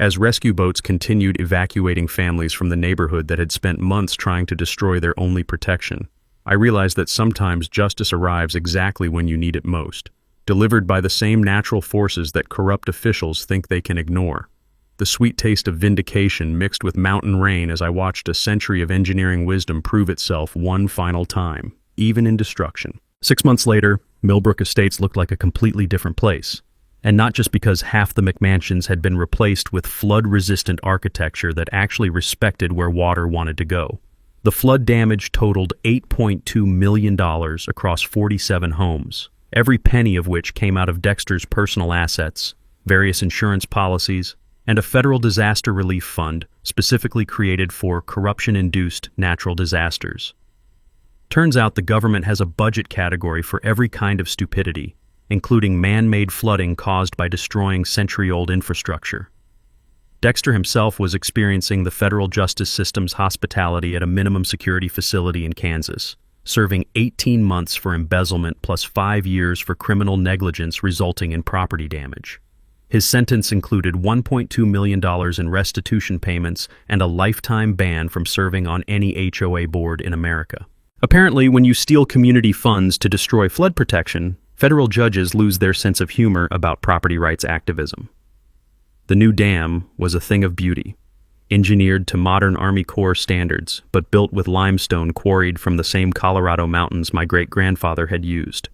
As rescue boats continued evacuating families from the neighborhood that had spent months trying to destroy their only protection, I realized that sometimes justice arrives exactly when you need it most, delivered by the same natural forces that corrupt officials think they can ignore. The sweet taste of vindication mixed with mountain rain as I watched a century of engineering wisdom prove itself one final time, even in destruction. 6 months later, Millbrook Estates looked like a completely different place. And not just because half the McMansions had been replaced with flood-resistant architecture that actually respected where water wanted to go. The flood damage totaled $8.2 million across 47 homes, every penny of which came out of Dexter's personal assets, various insurance policies, and a federal disaster relief fund specifically created for corruption-induced natural disasters. Turns out the government has a budget category for every kind of stupidity, including man-made flooding caused by destroying century-old infrastructure. Dexter himself was experiencing the federal justice system's hospitality at a minimum security facility in Kansas, serving 18 months for embezzlement plus 5 years for criminal negligence resulting in property damage. His sentence included $1.2 million in restitution payments and a lifetime ban from serving on any HOA board in America. Apparently, when you steal community funds to destroy flood protection, federal judges lose their sense of humor about property rights activism. The new dam was a thing of beauty, engineered to modern Army Corps standards, but built with limestone quarried from the same Colorado mountains my great-grandfather had used.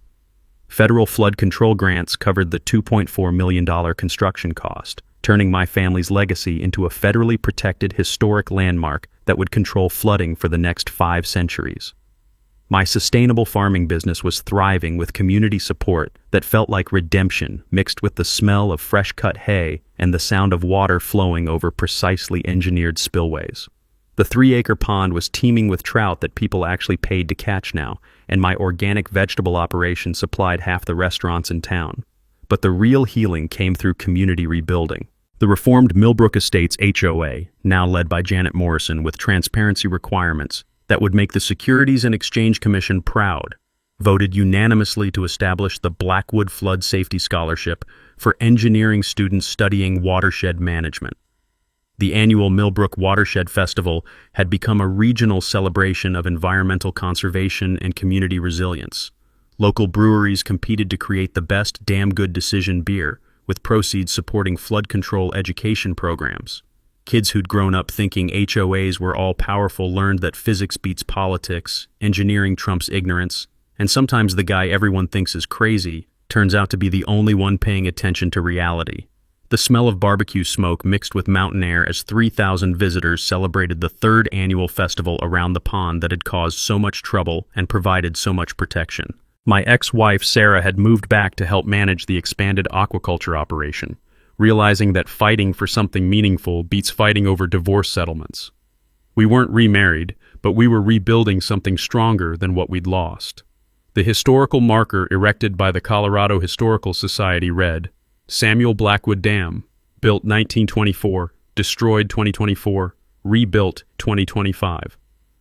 Federal flood control grants covered the $2.4 million construction cost, turning my family's legacy into a federally protected historic landmark that would control flooding for the next 5 centuries. My sustainable farming business was thriving with community support that felt like redemption mixed with the smell of fresh-cut hay and the sound of water flowing over precisely engineered spillways. The 3-acre pond was teeming with trout that people actually paid to catch now, and my organic vegetable operation supplied half the restaurants in town. But the real healing came through community rebuilding. The reformed Millbrook Estates HOA, now led by Janet Morrison with transparency requirements that would make the Securities and Exchange Commission proud, voted unanimously to establish the Blackwood Flood Safety Scholarship for engineering students studying watershed management. The annual Millbrook Watershed Festival had become a regional celebration of environmental conservation and community resilience. Local breweries competed to create the best damn good decision beer, with proceeds supporting flood control education programs. Kids who'd grown up thinking HOAs were all-powerful learned that physics beats politics, engineering trumps ignorance, and sometimes the guy everyone thinks is crazy turns out to be the only one paying attention to reality. The smell of barbecue smoke mixed with mountain air as 3,000 visitors celebrated the 3rd annual festival around the pond that had caused so much trouble and provided so much protection. My ex-wife Sarah had moved back to help manage the expanded aquaculture operation, realizing that fighting for something meaningful beats fighting over divorce settlements. We weren't remarried, but we were rebuilding something stronger than what we'd lost. The historical marker erected by the Colorado Historical Society read, Samuel Blackwood Dam, built 1924, destroyed 2024, rebuilt 2025.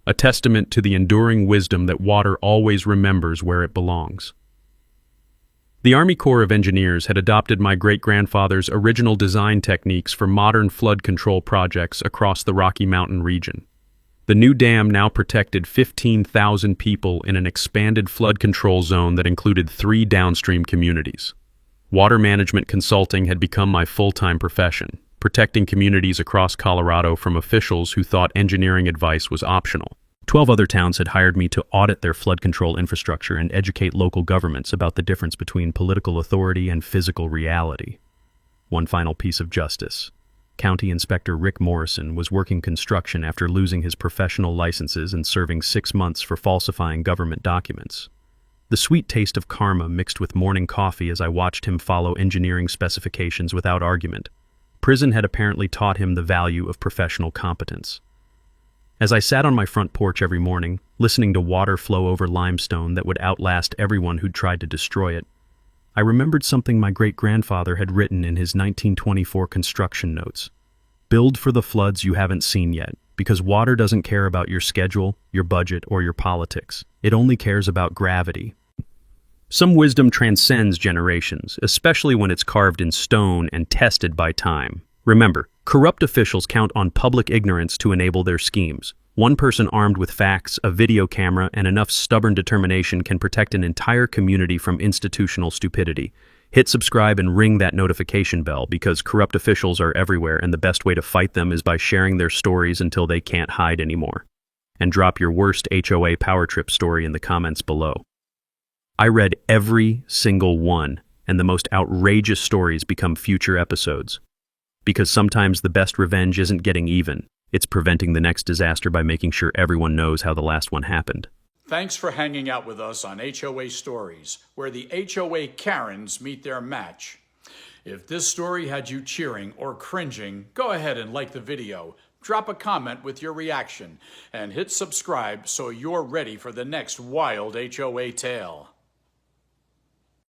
A testament to the enduring wisdom that water always remembers where it belongs. The Army Corps of Engineers had adopted my great-grandfather's original design techniques for modern flood control projects across the Rocky Mountain region. The new dam now protected 15,000 people in an expanded flood control zone that included 3 downstream communities. Water management consulting had become my full-time profession, protecting communities across Colorado from officials who thought engineering advice was optional. 12 other towns had hired me to audit their flood control infrastructure and educate local governments about the difference between political authority and physical reality. One final piece of justice. County Inspector Rick Morrison was working construction after losing his professional licenses and serving 6 months for falsifying government documents. The sweet taste of karma mixed with morning coffee as I watched him follow engineering specifications without argument. Prison had apparently taught him the value of professional competence. As I sat on my front porch every morning, listening to water flow over limestone that would outlast everyone who'd tried to destroy it, I remembered something my great-grandfather had written in his 1924 construction notes. Build for the floods you haven't seen yet, because water doesn't care about your schedule, your budget, or your politics. It only cares about gravity. Some wisdom transcends generations, especially when it's carved in stone and tested by time. Remember, corrupt officials count on public ignorance to enable their schemes. One person armed with facts, a video camera, and enough stubborn determination can protect an entire community from institutional stupidity. Hit subscribe and ring that notification bell because corrupt officials are everywhere and the best way to fight them is by sharing their stories until they can't hide anymore. And drop your worst HOA power trip story in the comments below. I read every single one, and the most outrageous stories become future episodes. Because sometimes the best revenge isn't getting even, it's preventing the next disaster by making sure everyone knows how the last one happened. Thanks for hanging out with us on HOA Stories, where the HOA Karens meet their match. If this story had you cheering or cringing, go ahead and like the video, drop a comment with your reaction, and hit subscribe so you're ready for the next wild HOA tale.